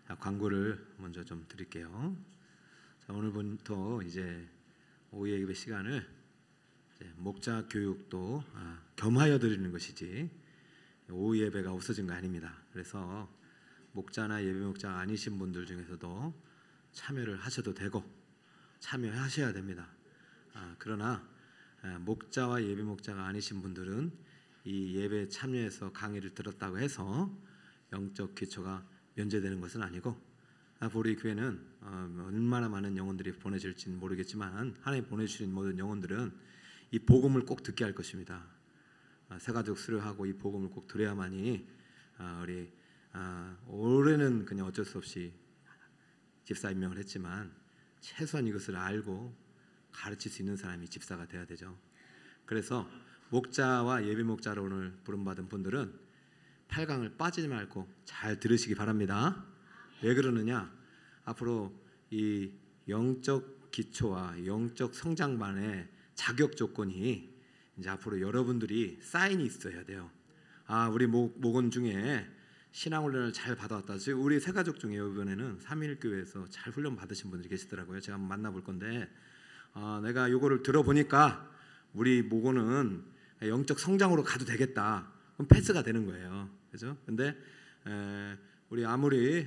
자, 광고를 먼저 좀 드릴게요. 자, 오늘부터 이제 오후 예배 시간을 이제 목자 교육도 겸하여 드리는 것이지 오후 예배가 없어진 거 아닙니다. 그래서 목자나 예배 목자가 아니신 분들 중에서도 참여를 하셔도 되고 참여하셔야 됩니다. 그러나 목자와 예배 목자가 아니신 분들은 이 예배 참여해서 강의를 들었다고 해서 영적 기초가 면제되는 것은 아니고, 앞으로 우리 교회는 얼마나 많은 영혼들이 보내질지는 모르겠지만 하나님 보내주신 모든 영혼들은 이 복음을 꼭 듣게 할 것입니다. 새가족 수료하고 이 복음을 꼭 들어야만이 우리 올해는 그냥 어쩔 수 없이 집사 임명을 했지만 최소한 이것을 알고 가르칠 수 있는 사람이 집사가 돼야 되죠. 그래서 목자와 예배 목자로 오늘 부름받은 분들은 8강을 빠지지 말고 잘 들으시기 바랍니다. 왜 그러느냐? 앞으로 이 영적 기초와 영적 성장반의 자격 조건이 이제 앞으로 여러분들이 사인이 있어야 돼요. 우리 목원 중에 신앙훈련을 잘 받아왔다. 우리 새가족 중에 이번에는 삼일교회에서 잘 훈련 받으신 분들이 계시더라고요. 제가 한번 만나볼 건데 내가 요거를 들어보니까 우리 목원은 영적 성장으로 가도 되겠다. 그럼 패스가 되는 거예요. 그죠? 근데 우리 아무리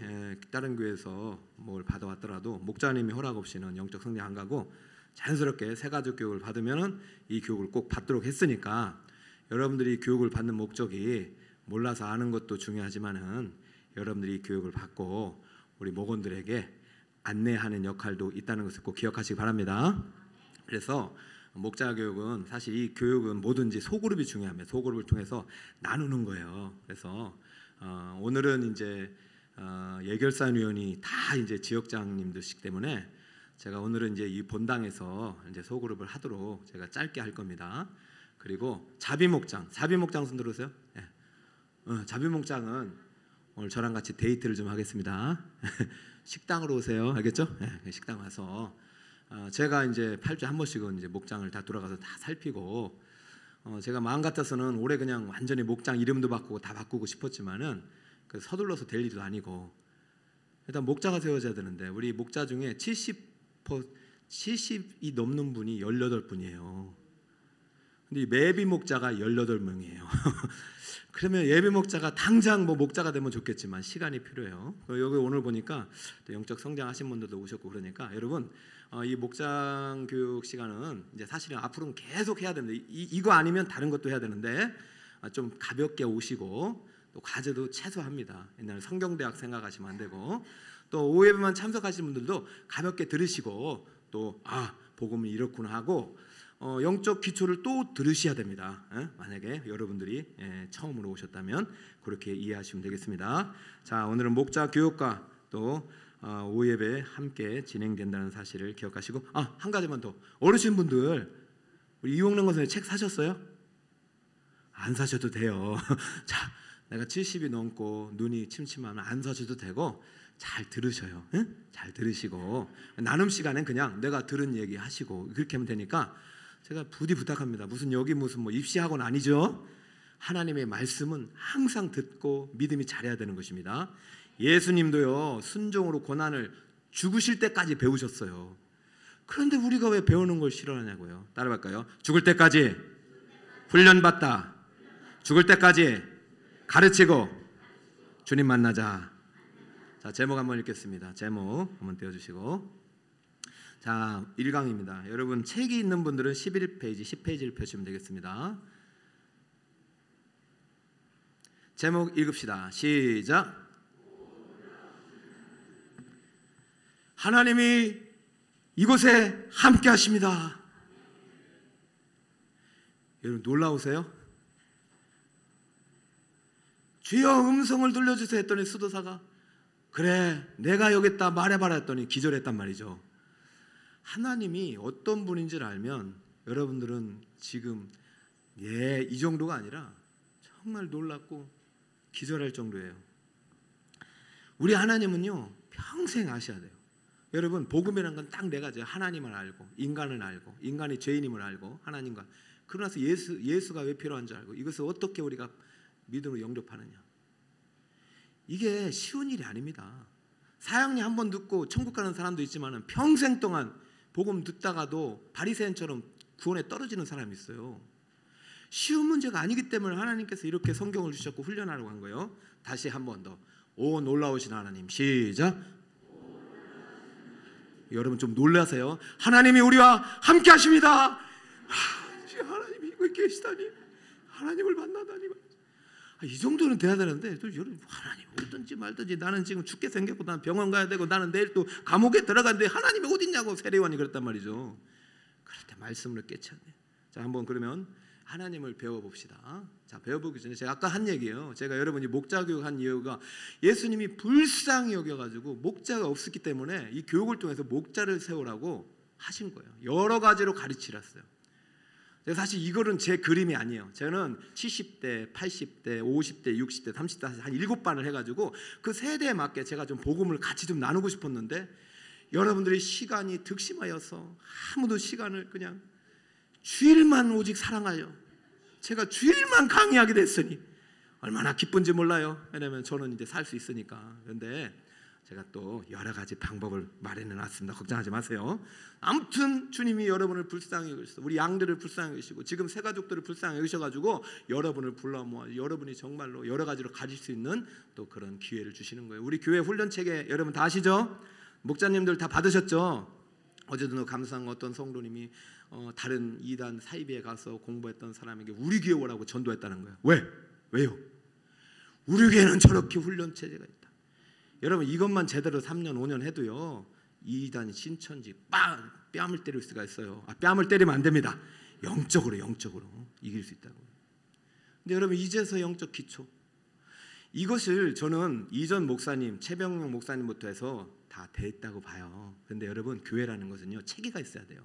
다른 교회에서 뭘 받아왔더라도 목자님이 허락 없이는 영적 성장 안 가고 자연스럽게 새가족 교육을 받으면은 이 교육을 꼭 받도록 했으니까 여러분들이 교육을 받는 목적이 몰라서 아는 것도 중요하지만은 여러분들이 교육을 받고 우리 목원들에게 안내하는 역할도 있다는 것을 꼭 기억하시기 바랍니다. 그래서 목자 교육은 사실 이 교육은 뭐든지 소그룹이 중요합니다. 소그룹을 통해서 나누는 거예요. 그래서 오늘은 이제 예결사위원이 다 이제 지역장님들이기 때문에 제가 오늘은 이제 이 본당에서 이제 소그룹을 하도록 제가 짧게 할 겁니다. 그리고 자비목장 손 들으세요? 네. 자비목장은 오늘 저랑 같이 데이트를 좀 하겠습니다. 식당으로 오세요. 알겠죠? 네, 식당 와서 제가 이제 8주에 한 번씩은 이제 목장을 다 돌아가서 다 살피고 제가 마음 같아서는 올해 그냥 완전히 목장 이름도 바꾸고 다 바꾸고 싶었지만은 서둘러서 될 일도 아니고 일단 목자가 세워져야 되는데 우리 목자 중에 70이 넘는 분이 18분이에요. 근데 이 매비 목자가 18명이에요. 그러면 예배 목자가 당장 뭐 목자가 되면 좋겠지만 시간이 필요해요. 여기 오늘 보니까 또 영적 성장하신 분들도 오셨고 그러니까 여러분 이 목장 교육 시간은 이제 사실은 앞으로는 계속 해야 됩니다. 이거 아니면 다른 것도 해야 되는데 좀 가볍게 오시고 또 과제도 최소합니다. 옛날 성경대학 생각하시면 안 되고 또 오예배만 참석하시는 분들도 가볍게 들으시고 또 복음이 이렇구나 하고 영적 기초를 또 들으셔야 됩니다. 만약에 여러분들이 처음으로 오셨다면 그렇게 이해하시면 되겠습니다. 자, 오늘은 목자 교육과 또 오예배 함께 진행된다는 사실을 기억하시고 한 가지만 더. 어르신분들 우리 이용령 선생님 책 사셨어요? 안 사셔도 돼요. 자, 내가 70이 넘고 눈이 침침하면 안 사셔도 되고 잘 들으셔요. 잘 들으시고 나눔 시간엔 그냥 내가 들은 얘기 하시고 그렇게 하면 되니까 제가 부디 부탁합니다. 무슨 뭐 입시학원 아니죠? 하나님의 말씀은 항상 듣고 믿음이 잘해야 되는 것입니다. 예수님도요 순종으로 고난을 죽으실 때까지 배우셨어요. 그런데 우리가 왜 배우는 걸 싫어하냐고요. 따라갈까요? 죽을 때까지 훈련받다. 죽을 때까지 가르치고 주님 만나자. 자, 제목 한번 읽겠습니다. 제목 한번 떼어주시고 자, 1강입니다. 여러분 책이 있는 분들은 11페이지, 10페이지를 펴시면 되겠습니다. 제목 읽읍시다. 시작. 하나님이 이곳에 함께 하십니다. 여러분 놀라우세요? 주여 음성을 들려주세요 했더니 수도사가 그래 내가 여기 있다 말해봐라 했더니 기절했단 말이죠. 하나님이 어떤 분인지를 알면 여러분들은 지금 이 정도가 아니라 정말 놀랍고 기절할 정도예요. 우리 하나님은요 평생 아셔야 돼요. 여러분 복음이라는 건 딱 네 가지예요. 하나님을 알고 인간을 알고 인간이 죄인임을 알고 하나님과 그러나서 예수가 왜 필요한 줄 알고 이것을 어떻게 우리가 믿음으로 영접하느냐. 이게 쉬운 일이 아닙니다. 사형리 한 번 듣고 천국 가는 사람도 있지만 평생 동안 복음 듣다가도 바리새인처럼 구원에 떨어지는 사람이 있어요. 쉬운 문제가 아니기 때문에 하나님께서 이렇게 성경을 주셨고 훈련하라고 한 거예요. 다시 한 번 더. 오 놀라우신 하나님. 시작. 여러분 좀 놀라세요. 하나님이 우리와 함께 하십니다. 하나님이 여기 계시다니, 하나님을 만나다니. 이 정도는 돼야 되는데 또 여러분, 하나님 어떤지 말든지 나는 지금 죽게 생겼고 나는 병원 가야 되고 나는 내일 또 감옥에 들어가는데 하나님이 어디 있냐고 세례요한이 그랬단 말이죠. 그럴 때 말씀을 깨쳤네. 자, 한번 그러면 하나님을 배워봅시다. 자, 배워보기 전에 제가 아까 한 얘기예요. 제가 여러분이 목자교육 한 이유가 예수님이 불쌍히 여겨가지고 목자가 없었기 때문에 이 교육을 통해서 목자를 세우라고 하신 거예요. 여러 가지로 가르치랬어요. 사실 이거는 제 그림이 아니에요. 저는 70대, 80대, 50대, 60대, 30대 한 7반을 해가지고 그 세대에 맞게 제가 좀 복음을 같이 좀 나누고 싶었는데 여러분들이 시간이 득심하여서 아무도 시간을 그냥 주일만 오직 사랑하여 제가 주일만 강의하게 됐으니 얼마나 기쁜지 몰라요. 왜냐하면 저는 이제 살 수 있으니까. 그런데 제가 또 여러 가지 방법을 마련해 놨습니다. 걱정하지 마세요. 아무튼 주님이 여러분을 불쌍히 여기시고 우리 양들을 불쌍히 여기시고 지금 새 가족들을 불쌍히 여기셔가지고 여러분을 불러 모아 여러분이 정말로 여러 가지로 가질 수 있는 또 그런 기회를 주시는 거예요. 우리 교회 훈련체계 여러분 다 아시죠? 목자님들 다 받으셨죠? 어제도 감사한 어떤 성도님이 다른 이단 사이비에 가서 공부했던 사람에게 우리 교회 오라고 전도했다는 거예요. 왜요? 우리 교회는 저렇게 훈련체제가 있다. 여러분 이것만 제대로 3년 5년 해도요 이단이 신천지 뺨을 때릴 수가 있어요. 뺨을 때리면 안 됩니다. 영적으로 이길 수 있다고. 근데 여러분 이제서 영적 기초 이것을 저는 이전 목사님 최병명 목사님부터 해서 다 됐다고 봐요. 그런데 여러분 교회라는 것은요 체계가 있어야 돼요.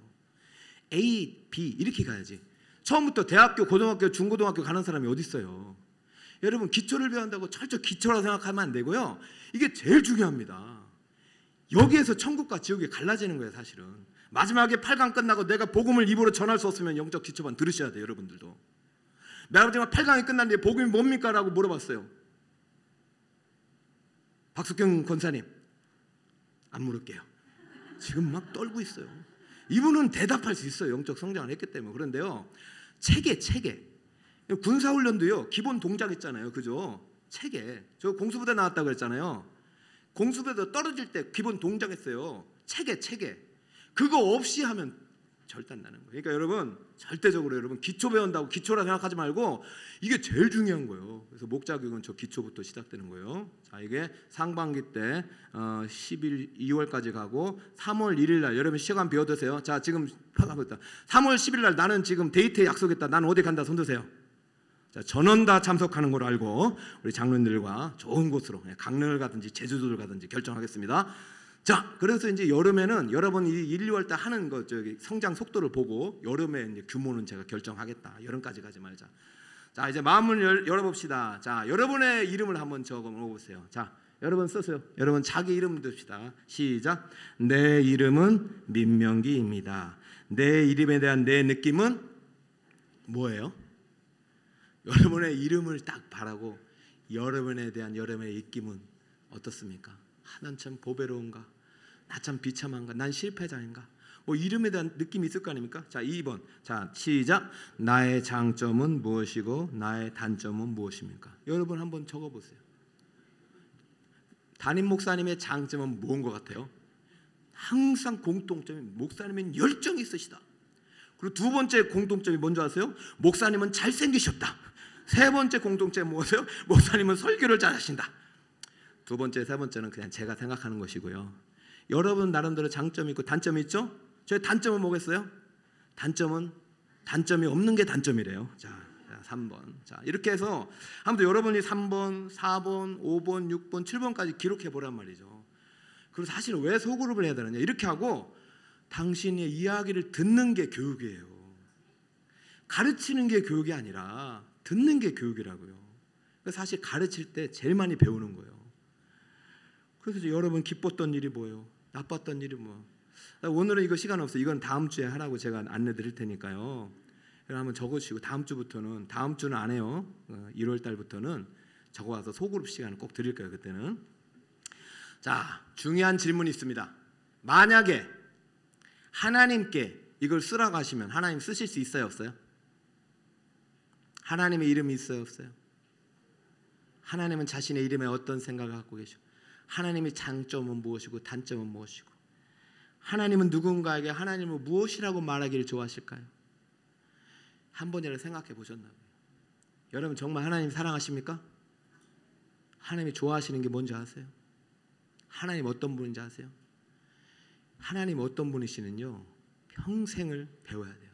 A, B 이렇게 가야지. 처음부터 대학교, 고등학교, 중고등학교 가는 사람이 어디 있어요? 여러분 기초를 배운다고 철저 기초라고 생각하면 안 되고요. 이게 제일 중요합니다. 여기에서 천국과 지옥이 갈라지는 거예요. 사실은 마지막에 8강 끝나고 내가 복음을 입으로 전할 수 없으면 영적 기초반 들으셔야 돼요. 여러분들도 내가 마지막 8강이 끝났는데 복음이 뭡니까? 라고 물어봤어요. 박숙경 권사님 안 물을게요. 지금 막 떨고 있어요. 이분은 대답할 수 있어요. 영적 성장을 했기 때문에. 그런데요 체계 군사훈련도요 기본 동작 있잖아요. 그죠? 체계. 저 공수부대 나왔다고 그랬잖아요. 공수부대도 떨어질 때 기본 동작 했어요. 체계. 그거 없이 하면 절대 안 나는 거예요. 그러니까 여러분 절대적으로 여러분 기초 배운다고 기초라 생각하지 말고 이게 제일 중요한 거예요. 그래서 목자교육은 저 기초부터 시작되는 거예요. 자, 이게 상반기 때 2월까지 가고 3월 1일 날 여러분 시간 비워두세요. 자, 지금 3월 10일 날 나는 지금 데이트에 약속했다. 나는 어디 간다. 손 드세요. 자, 전원 다 참석하는 걸로 알고 우리 장로님들과 좋은 곳으로 강릉을 가든지 제주도를 가든지 결정하겠습니다. 자, 그래서 이제 여름에는 여러분이 1, 2월 때 하는 거 저기 성장 속도를 보고 여름에 이제 규모는 제가 결정하겠다. 여름까지 가지 말자. 자, 이제 마음을 열어봅시다. 자, 여러분의 이름을 한번 적어 보세요. 자, 여러분 쓰세요. 여러분 자기 이름 듭시다. 시작. 내 이름은 민명기입니다. 내 이름에 대한 내 느낌은 뭐예요? 여러분의 이름을 딱 바라고 여러분에 대한 여러분의 느낌은 어떻습니까? 난 참 보배로운가? 나 참 비참한가? 난 실패자인가? 뭐 이름에 대한 느낌이 있을 거 아닙니까? 자, 2번. 자, 시작. 나의 장점은 무엇이고 나의 단점은 무엇입니까? 여러분 한번 적어보세요. 담임 목사님의 장점은 뭔 것 같아요? 항상 공통점이 목사님은 열정이 있으시다. 그리고 두 번째 공통점이 뭔지 아세요? 목사님은 잘생기셨다. 세 번째 공통점이 뭐세요? 목사님은 설교를 잘하신다. 두 번째, 세 번째는 그냥 제가 생각하는 것이고요. 여러분 나름대로 장점이 있고 단점이 있죠? 저의 단점은 뭐겠어요? 단점이 없는 게 단점이래요. 자, 3번. 자, 이렇게 해서 아무튼 여러분이 3번, 4번, 5번, 6번, 7번까지 기록해 보란 말이죠. 그리고 사실 왜 소그룹을 해야 되느냐? 이렇게 하고 당신의 이야기를 듣는 게 교육이에요. 가르치는 게 교육이 아니라 듣는 게 교육이라고요. 사실 가르칠 때 제일 많이 배우는 거예요. 그래서 여러분 기뻤던 일이 뭐예요? 나빴던 일이 뭐? 오늘은 이거 시간 없어요. 이건 다음 주에 하라고 제가 안내 드릴 테니까요. 한번 적어주시고 다음 주부터는 다음 주는 안 해요. 1월 달부터는 적어와서 소그룹 시간을 꼭 드릴 거예요. 그때는. 자, 중요한 질문이 있습니다. 만약에 하나님께 이걸 쓰라고 하시면 하나님 쓰실 수 있어요, 없어요? 하나님의 이름이 있어요, 없어요? 하나님은 자신의 이름에 어떤 생각을 갖고 계시고, 하나님의 장점은 무엇이고 단점은 무엇이고, 하나님은 누군가에게 하나님을 무엇이라고 말하기를 좋아하실까요? 한 번이라도 생각해 보셨나요? 여러분 정말 하나님 사랑하십니까? 하나님이 좋아하시는 게 뭔지 아세요? 하나님 어떤 분인지 아세요? 하나님 어떤 분이시는요, 평생을 배워야 돼요.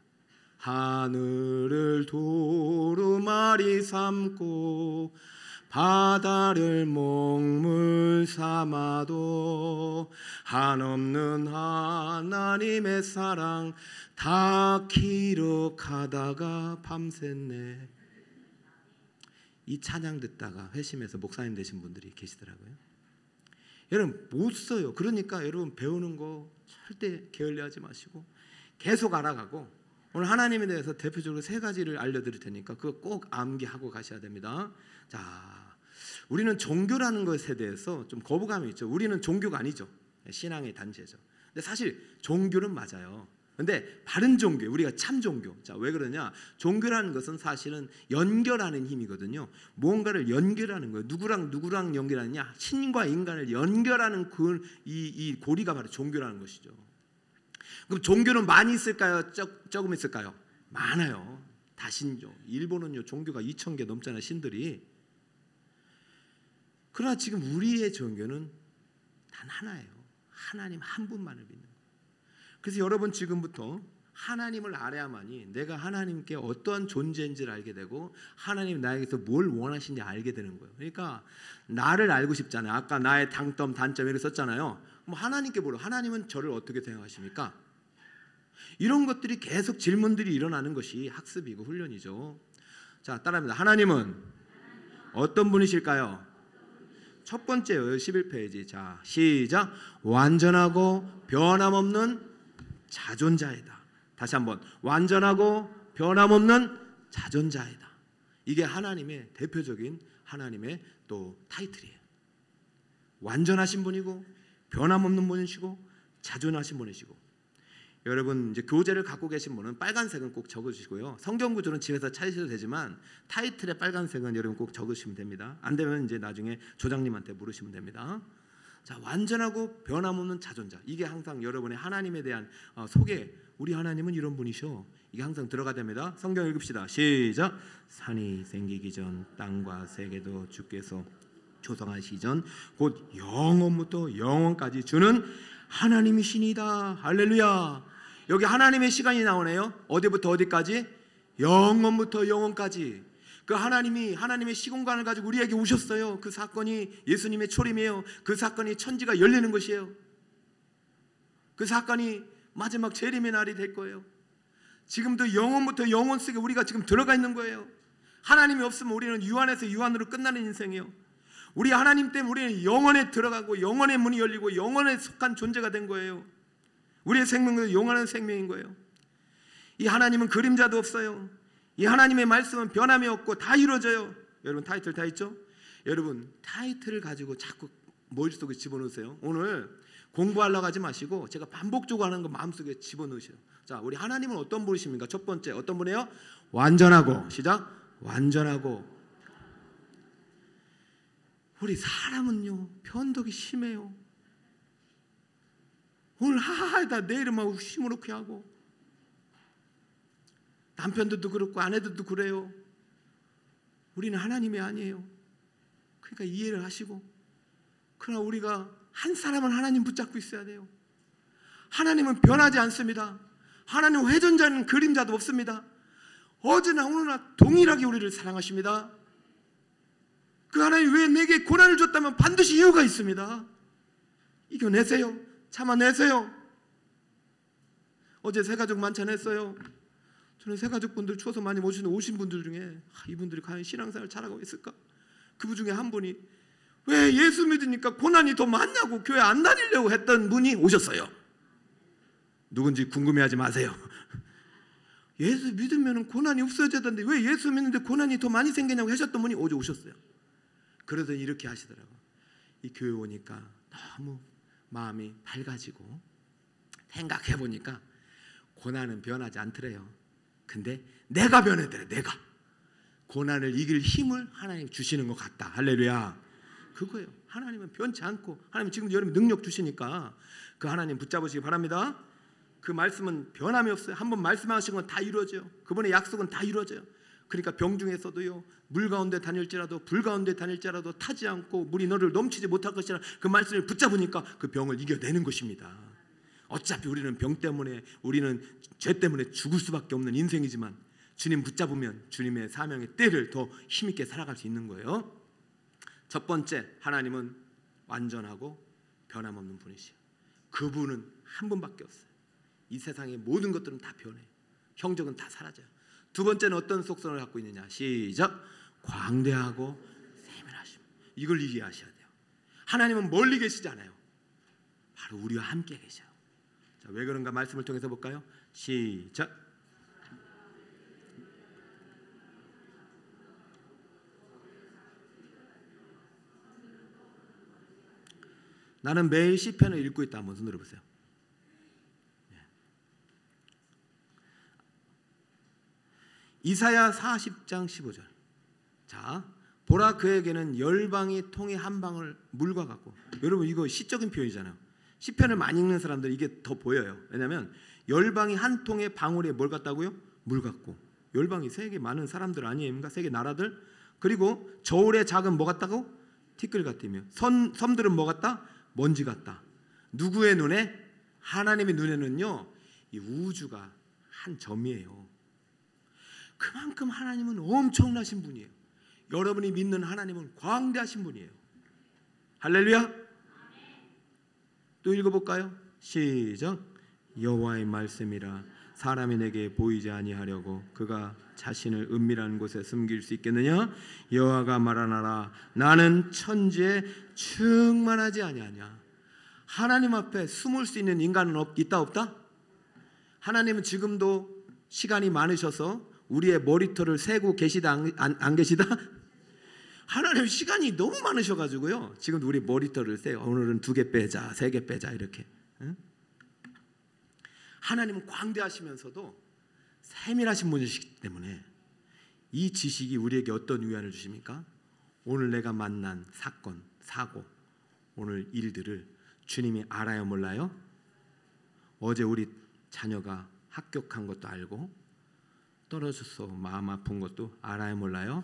하늘을 두루마리 삼고 바다를 먹물 삼아도 한없는 하나님의 사랑 다 기록하다가 밤샜네. 이 찬양 듣다가 회심해서 목사님 되신 분들이 계시더라고요. 여러분 못 써요. 그러니까 여러분 배우는 거 절대 게을리하지 마시고 계속 알아가고, 오늘 하나님에 대해서 대표적으로 3가지를 알려드릴 테니까 그거 꼭 암기하고 가셔야 됩니다. 자, 우리는 종교라는 것에 대해서 좀 거부감이 있죠. 우리는 종교가 아니죠. 신앙의 단체죠. 근데 사실 종교는 맞아요. 근데 바른 종교, 우리가 참 종교. 자, 왜 그러냐? 종교라는 것은 사실은 연결하는 힘이거든요. 무언가를 연결하는 거예요. 누구랑 연결하느냐? 신과 인간을 연결하는 이 고리가 바로 종교라는 것이죠. 그럼 종교는 많이 있을까요? 조금 있을까요? 많아요. 다신교. 일본은요 종교가 2,000개 넘잖아요, 신들이. 그러나 지금 우리의 종교는 단 하나예요. 하나님 한 분만을 믿는 거예요. 그래서 여러분 지금부터 하나님을 알아야만이 내가 하나님께 어떠한 존재인지를 알게 되고 하나님이 나에게서 뭘 원하시는지 알게 되는 거예요. 그러니까 나를 알고 싶잖아요. 아까 나의 단점 이렇게 썼잖아요. 뭐 하나님께 물어. 하나님은 저를 어떻게 생각하십니까? 이런 것들이 계속 질문들이 일어나는 것이 학습이고 훈련이죠. 자, 따라합니다. 하나님은 어떤 분이실까요? 첫 번째요. 11페이지. 자, 시작. 완전하고 변함없는 자존자이다. 다시 한번. 완전하고 변함없는 자존자이다. 이게 하나님의 대표적인 하나님의 또 타이틀이에요. 완전하신 분이고 변함없는 분이시고 자존하신 분이시고. 여러분 이제 교재를 갖고 계신 분은 빨간색은 꼭 적으시고요. 성경 구조는 집에서 찾으셔도 되지만 타이틀의 빨간색은 여러분 꼭 적으시면 됩니다. 안 되면 이제 나중에 조장님한테 물으시면 됩니다. 자, 완전하고 변함없는 자존자. 이게 항상 여러분의 하나님에 대한 소개. 우리 하나님은 이런 분이셔. 이게 항상 들어가야 됩니다. 성경 읽읍시다. 시작. 산이 생기기 전 땅과 세계도 주께서 조성하시기 전 곧 영원부터 영원까지 주는 하나님이시니다. 할렐루야. 여기 하나님의 시간이 나오네요. 어디부터 어디까지? 영원부터 영원까지. 그 하나님의 시공간을 가지고 우리에게 오셨어요. 그 사건이 예수님의 초림이에요. 그 사건이 천지가 열리는 것이에요. 그 사건이 마지막 재림의 날이 될 거예요. 지금도 영원부터 영원 속에 우리가 지금 들어가 있는 거예요. 하나님이 없으면 우리는 유한에서 유한으로 끝나는 인생이에요. 우리 하나님 때문에 우리는 영원에 들어가고 영원의 문이 열리고 영원에 속한 존재가 된 거예요. 우리의 생명은 영원한 생명인 거예요. 이 하나님은 그림자도 없어요. 이 하나님의 말씀은 변함이 없고 다 이루어져요. 여러분 타이틀 다 있죠? 여러분 타이틀을 가지고 자꾸 머릿속에 집어넣으세요. 오늘 공부하려고 하지 마시고 제가 반복적으로 하는 거 마음속에 집어넣으세요. 자, 우리 하나님은 어떤 분이십니까? 첫 번째 어떤 분이에요? 완전하고. 시작. 완전하고. 우리 사람은요 변덕이 심해요. 오늘 하하하다 내일만 시무룩해 하고, 남편들도 그렇고 아내들도 그래요. 우리는 하나님이 아니에요. 그러니까 이해를 하시고. 그러나 우리가 한 사람은 하나님 붙잡고 있어야 돼요. 하나님은 변하지 않습니다. 하나님은 회전자는 그림자도 없습니다. 어제나 오늘나 동일하게 우리를 사랑하십니다. 그 하나님 왜 내게 고난을 줬다면 반드시 이유가 있습니다. 이겨내세요. 참아내세요. 어제 새가족 만찬 했어요. 저는 새가족분들 추워서 많이 오신 분들 중에 이분들이 과연 신앙생활 잘하고 있을까? 그 중에 한 분이 왜 예수 믿으니까 고난이 더 많냐고 교회 안 다니려고 했던 분이 오셨어요. 누군지 궁금해하지 마세요. 예수 믿으면 고난이 없어져야되는데 왜 예수 믿는데 고난이 더 많이 생기냐고 하셨던 분이 어제 오셨어요. 그러더니 이렇게 하시더라고요. 이 교회 오니까 너무 마음이 밝아지고 생각해 보니까 고난은 변하지 않더래요. 근데 내가 변해더래. 내가 고난을 이길 힘을 하나님 주시는 것 같다. 할렐루야. 그거예요. 하나님은 변치 않고 하나님 지금 여러분 능력 주시니까 그 하나님 붙잡으시기 바랍니다. 그 말씀은 변함이 없어요. 한번 말씀하신 건 다 이루어져요. 그분의 약속은 다 이루어져요. 그러니까 병중에서도요, 물 가운데 다닐지라도 불 가운데 다닐지라도 타지 않고 물이 너를 넘치지 못할 것이라 그 말씀을 붙잡으니까 그 병을 이겨내는 것입니다. 어차피 우리는 병 때문에, 우리는 죄 때문에 죽을 수밖에 없는 인생이지만 주님 붙잡으면 주님의 사명의 때를 더 힘있게 살아갈 수 있는 거예요. 첫 번째, 하나님은 완전하고 변함없는 분이시요. 그분은 한 분밖에 없어요. 이 세상의 모든 것들은 다 변해요. 형적은 다 사라져요. 두 번째는 어떤 속성을 갖고 있느냐? 시작. 광대하고 세밀하심. 이걸 이해하셔야 돼요. 하나님은 멀리 계시지 않아요. 바로 우리와 함께 계셔요. 자, 왜 그런가 말씀을 통해서 볼까요? 시작. 나는 매일 시편을 읽고 있다. 한번 손 들어보세요. 이사야 40장 15절. 자, 보라 그에게는 열방이 통에 한 방울 물과 같고. 여러분 이거 시적인 표현이잖아요. 시편을 많이 읽는 사람들 이게 더 보여요. 왜냐하면 열방이 한 통의 방울에 뭘 같다고요? 물 같고. 열방이 세계 많은 사람들 아니에요? 세계 나라들. 그리고 저울의 작은 뭐 같다고? 티끌 같다며. 섬들은 뭐 같다? 먼지 같다. 누구의 눈에? 하나님의 눈에는요, 이 우주가 한 점이에요. 그만큼 하나님은 엄청나신 분이에요. 여러분이 믿는 하나님은 광대하신 분이에요. 할렐루야. 또 읽어볼까요? 시작. 여호와의 말씀이라 사람이 내게 보이지 아니하려고 그가 자신을 은밀한 곳에 숨길 수 있겠느냐? 여호와가 말하나라 나는 천지에 충만하지 아니하냐. 하나님 앞에 숨을 수 있는 인간은 있다 없다? 하나님은 지금도 시간이 많으셔서 우리의 머리털을 세고 계시다 안 계시다? 하나님 시간이 너무 많으셔가지고요. 지금도 우리 머리털을 세요. 오늘은 2개 빼자, 3개 빼자 이렇게. 응? 하나님은 광대하시면서도 세밀하신 분이시기 때문에 이 지식이 우리에게 어떤 위안을 주십니까? 오늘 내가 만난 사건, 사고, 오늘 일들을 주님이 알아요, 몰라요? 어제 우리 자녀가 합격한 것도 알고 떨어져서 마음 아픈 것도 알아요, 몰라요?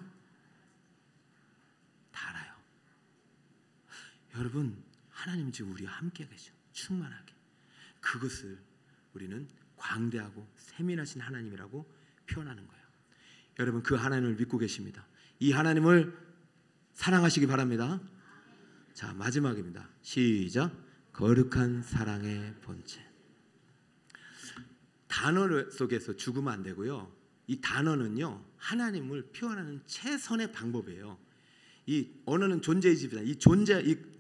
다 알아요. 여러분, 하나님 지금 우리와 함께 계셔. 충만하게. 그것을 우리는 광대하고 세밀하신 하나님이라고 표현하는 거예요. 여러분, 그 하나님을 믿고 계십니다. 이 하나님을 사랑하시기 바랍니다. 자, 마지막입니다. 시작. 거룩한 사랑의 본체. 단어 속에서 죽으면 안 되고요. 이 단어는요, 하나님을 표현하는 최선의 방법이에요. 이 언어는 존재의 집이다.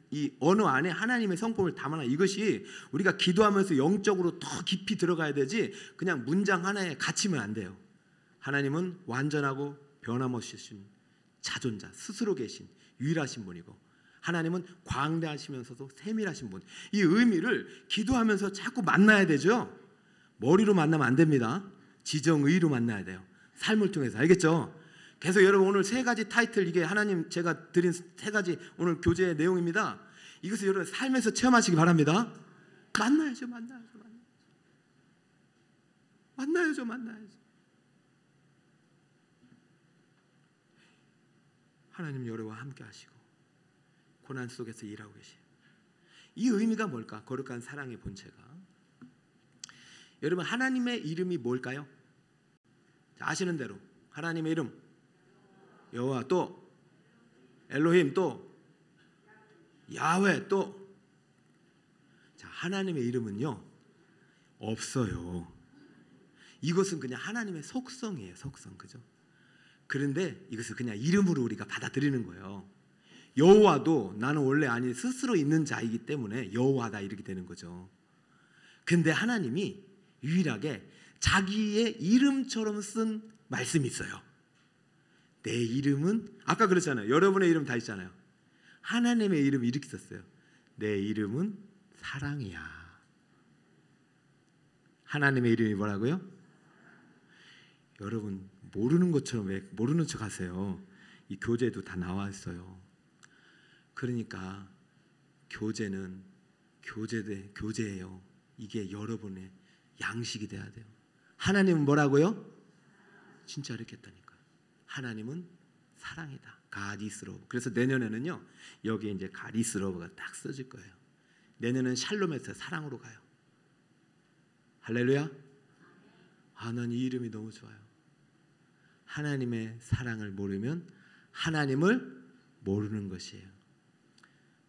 이 언어 안에 하나님의 성품을 담아놔. 이것이 우리가 기도하면서 영적으로 더 깊이 들어가야 되지 그냥 문장 하나에 갇히면 안 돼요. 하나님은 완전하고 변함없으신 자존자, 스스로 계신 유일하신 분이고 하나님은 광대하시면서도 세밀하신 분. 이 의미를 기도하면서 자꾸 만나야 되죠. 머리로 만나면 안 됩니다. 지정의로 만나야 돼요. 삶을 통해서. 알겠죠? 그래서 여러분 오늘 3가지 타이틀, 이게 하나님 제가 드린 3가지 오늘 교재의 내용입니다. 이것을 여러분 삶에서 체험하시기 바랍니다. 만나야죠. 하나님 여러분과 함께 하시고 고난 속에서 일하고 계세요. 이 의미가 뭘까? 거룩한 사랑의 본체가. 여러분 하나님의 이름이 뭘까요? 아시는 대로 하나님의 이름 여호와, 또 엘로힘, 또 야훼, 또 자, 하나님의 이름은요 없어요. 이것은 그냥 하나님의 속성이에요. 속성. 그죠? 그런데 이것을 그냥 이름으로 우리가 받아들이는 거예요. 여호와도 나는 원래 아니 스스로 있는 자이기 때문에 여호와다 이렇게 되는 거죠. 근데 하나님이 유일하게 자기의 이름처럼 쓴 말씀이 있어요. 내 이름은 아까 그랬잖아요. 여러분의 이름 다 있잖아요. 하나님의 이름 이렇게 썼어요. 내 이름은 사랑이야. 하나님의 이름이 뭐라고요? 여러분 모르는 것처럼 왜 모르는 척 하세요? 이 교재도 다 나와 있어요. 그러니까 교재는 교재예요. 이게 여러분의 양식이 돼야 돼요. 하나님은 뭐라고요? 진짜 이렇게 했다니까. 하나님은 사랑이다. God is love. 그래서 내년에는요, 여기에 이제 God is love가 딱 써질 거예요. 내년은 샬롬에서 사랑으로 가요. 할렐루야. 난 이 이름이 너무 좋아요. 하나님의 사랑을 모르면 하나님을 모르는 것이에요.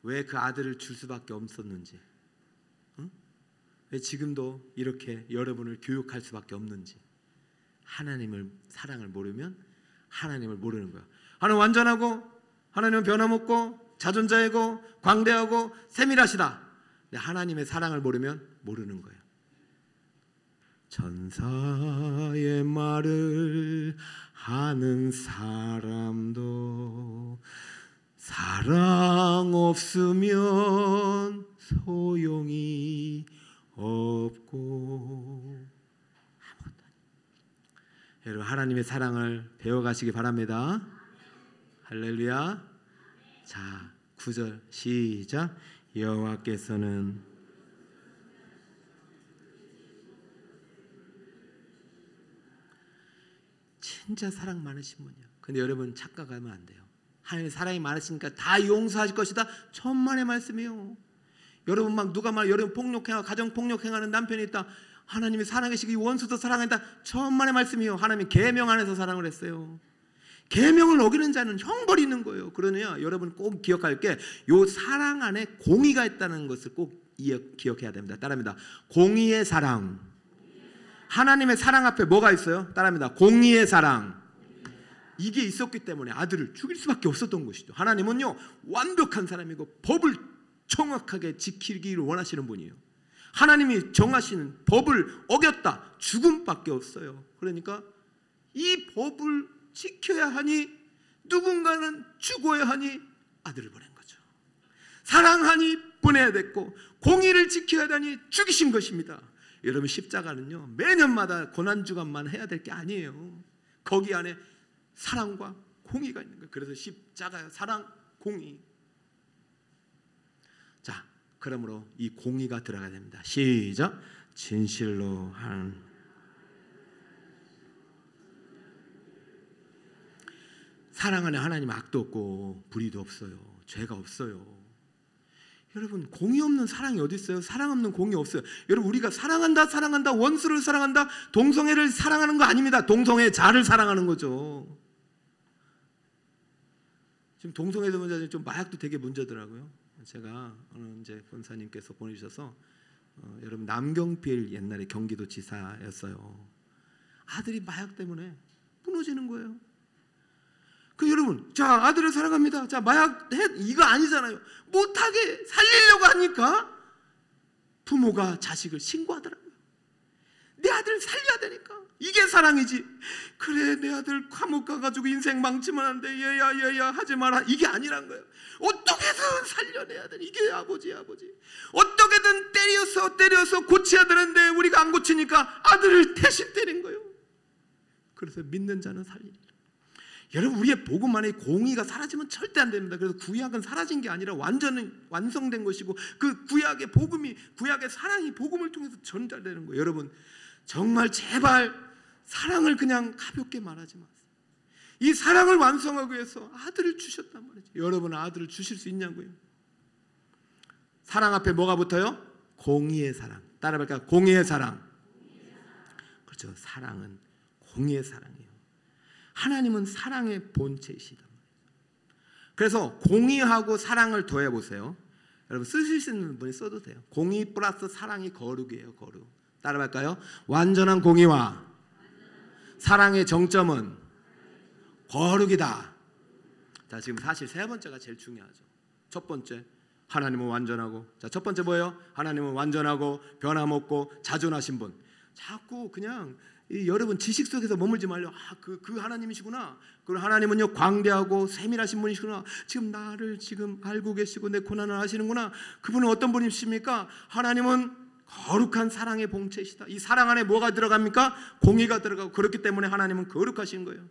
왜 그 아들을 줄 수밖에 없었는지, 왜 지금도 이렇게 여러분을 교육할 수밖에 없는지, 하나님을 사랑을 모르면 하나님을 모르는 거예요. 하나님 완전하고, 하나님은 변함없고, 자존자이고, 광대하고, 세밀하시다. 근데 하나님의 사랑을 모르면 모르는 거예요. 천사의 말을 하는 사람도 사랑 없으면 소용이 없고. 여러분 하나님의 사랑을 배워가시기 바랍니다. 할렐루야. 자, 9절 시작. 여호와께서는 진짜 사랑 많으신 분이에요. 근데 여러분 착각하면 안 돼요. 하나님의 사랑이 많으시니까 다 용서하실 것이다. 천만의 말씀이에요. 여러분 막 누가 말 여러분 폭력행하고 가정 폭력행하는 남편이 있다. 하나님이 사랑하시기 원수도 사랑한다. 천만의 말씀이요. 하나님이 계명 안에서 사랑을 했어요. 계명을 어기는 자는 형벌이 있는 거예요. 그러냐 여러분 꼭 기억할 게 요 사랑 안에 공의가 있다는 것을 꼭 기억해야 됩니다. 따라합니다. 공의의 사랑. 하나님의 사랑 앞에 뭐가 있어요? 따라합니다. 공의의 사랑. 이게 있었기 때문에 아들을 죽일 수밖에 없었던 것이죠. 하나님은요 완벽한 사람이고 법을 정확하게 지키기를 원하시는 분이에요. 하나님이 정하시는 법을 어겼다. 죽음밖에 없어요. 그러니까 이 법을 지켜야 하니 누군가는 죽어야 하니 아들을 보낸 거죠. 사랑하니 보내야 됐고 공의를 지켜야 하니 죽이신 것입니다. 여러분 십자가는요 매년마다 고난주간만 해야 될 게 아니에요. 거기 안에 사랑과 공의가 있는 거예요. 그래서 십자가요 사랑, 공의. 자, 그러므로 이 공의가 들어가야 됩니다. 시작. 진실로 한 사랑 안에 하나님 악도 없고 불의도 없어요. 죄가 없어요. 여러분 공의 없는 사랑이 어디 있어요? 사랑 없는 공의 없어요. 여러분 우리가 사랑한다 원수를 사랑한다 동성애를 사랑하는 거 아닙니다. 동성애자를 사랑하는 거죠. 지금 동성애도 문제는 좀 마약도 되게 문제더라고요. 제가 이제 권사님께서 보내주셔서 여러분 남경필 옛날에 경기도지사였어요. 아들이 마약 때문에 무너지는 거예요. 그 여러분 자 아들을 사랑합니다. 자 마약 이거 아니잖아요. 못하게 살리려고 하니까 부모가 자식을 신고하더라고요. 내 아들 살려야 되니까. 이게 사랑이지. 그래 내 아들 감옥 가가지고 인생 망치면 안 돼. 얘야 하지 마라. 이게 아니란 거예요. 어떻게든 살려내야 돼. 이게 아버지. 어떻게든 때려서 고쳐야 되는데 우리가 안 고치니까 아들을 대신 때린 거예요. 그래서 믿는 자는 살리리라. 여러분 우리의 복음 안에 공의가 사라지면 절대 안 됩니다. 그래서 구약은 사라진 게 아니라 완전히 완성된 것이고 그 구약의 복음이 구약의 사랑이 복음을 통해서 전달되는 거예요. 여러분 정말 제발 사랑을 그냥 가볍게 말하지 마세요. 이 사랑을 완성하기 위해서 아들을 주셨단 말이죠. 여러분 아들을 주실 수 있냐고요? 사랑 앞에 뭐가 붙어요? 공의의 사랑. 따라볼까요? 공의의 사랑. 그렇죠. 사랑은 공의의 사랑이에요. 하나님은 사랑의 본체이시다. 그래서 공의하고 사랑을 더해 보세요. 여러분 쓰실 수 있는 분이 써도 돼요. 공의 플러스 사랑이 거룩이에요. 거룩. 따라갈까요? 완전한 공의와 사랑의 정점은 거룩이다. 자, 지금 사실 세 번째가 제일 중요하죠. 첫 번째 하나님은 완전하고. 자, 첫 번째 뭐예요? 하나님은 완전하고 변함없고 자존하신 분. 자꾸 그냥 여러분 지식 속에서 머물지 말려. 그 하나님이시구나. 그 하나님은요 광대하고 세밀하신 분이시구나. 지금 나를 지금 알고 계시고 내 고난을 아시는구나. 그분은 어떤 분이십니까? 하나님은 거룩한 사랑의 본체이시다. 이 사랑 안에 뭐가 들어갑니까? 공의가 들어가고, 그렇기 때문에 하나님은 거룩하신 거예요.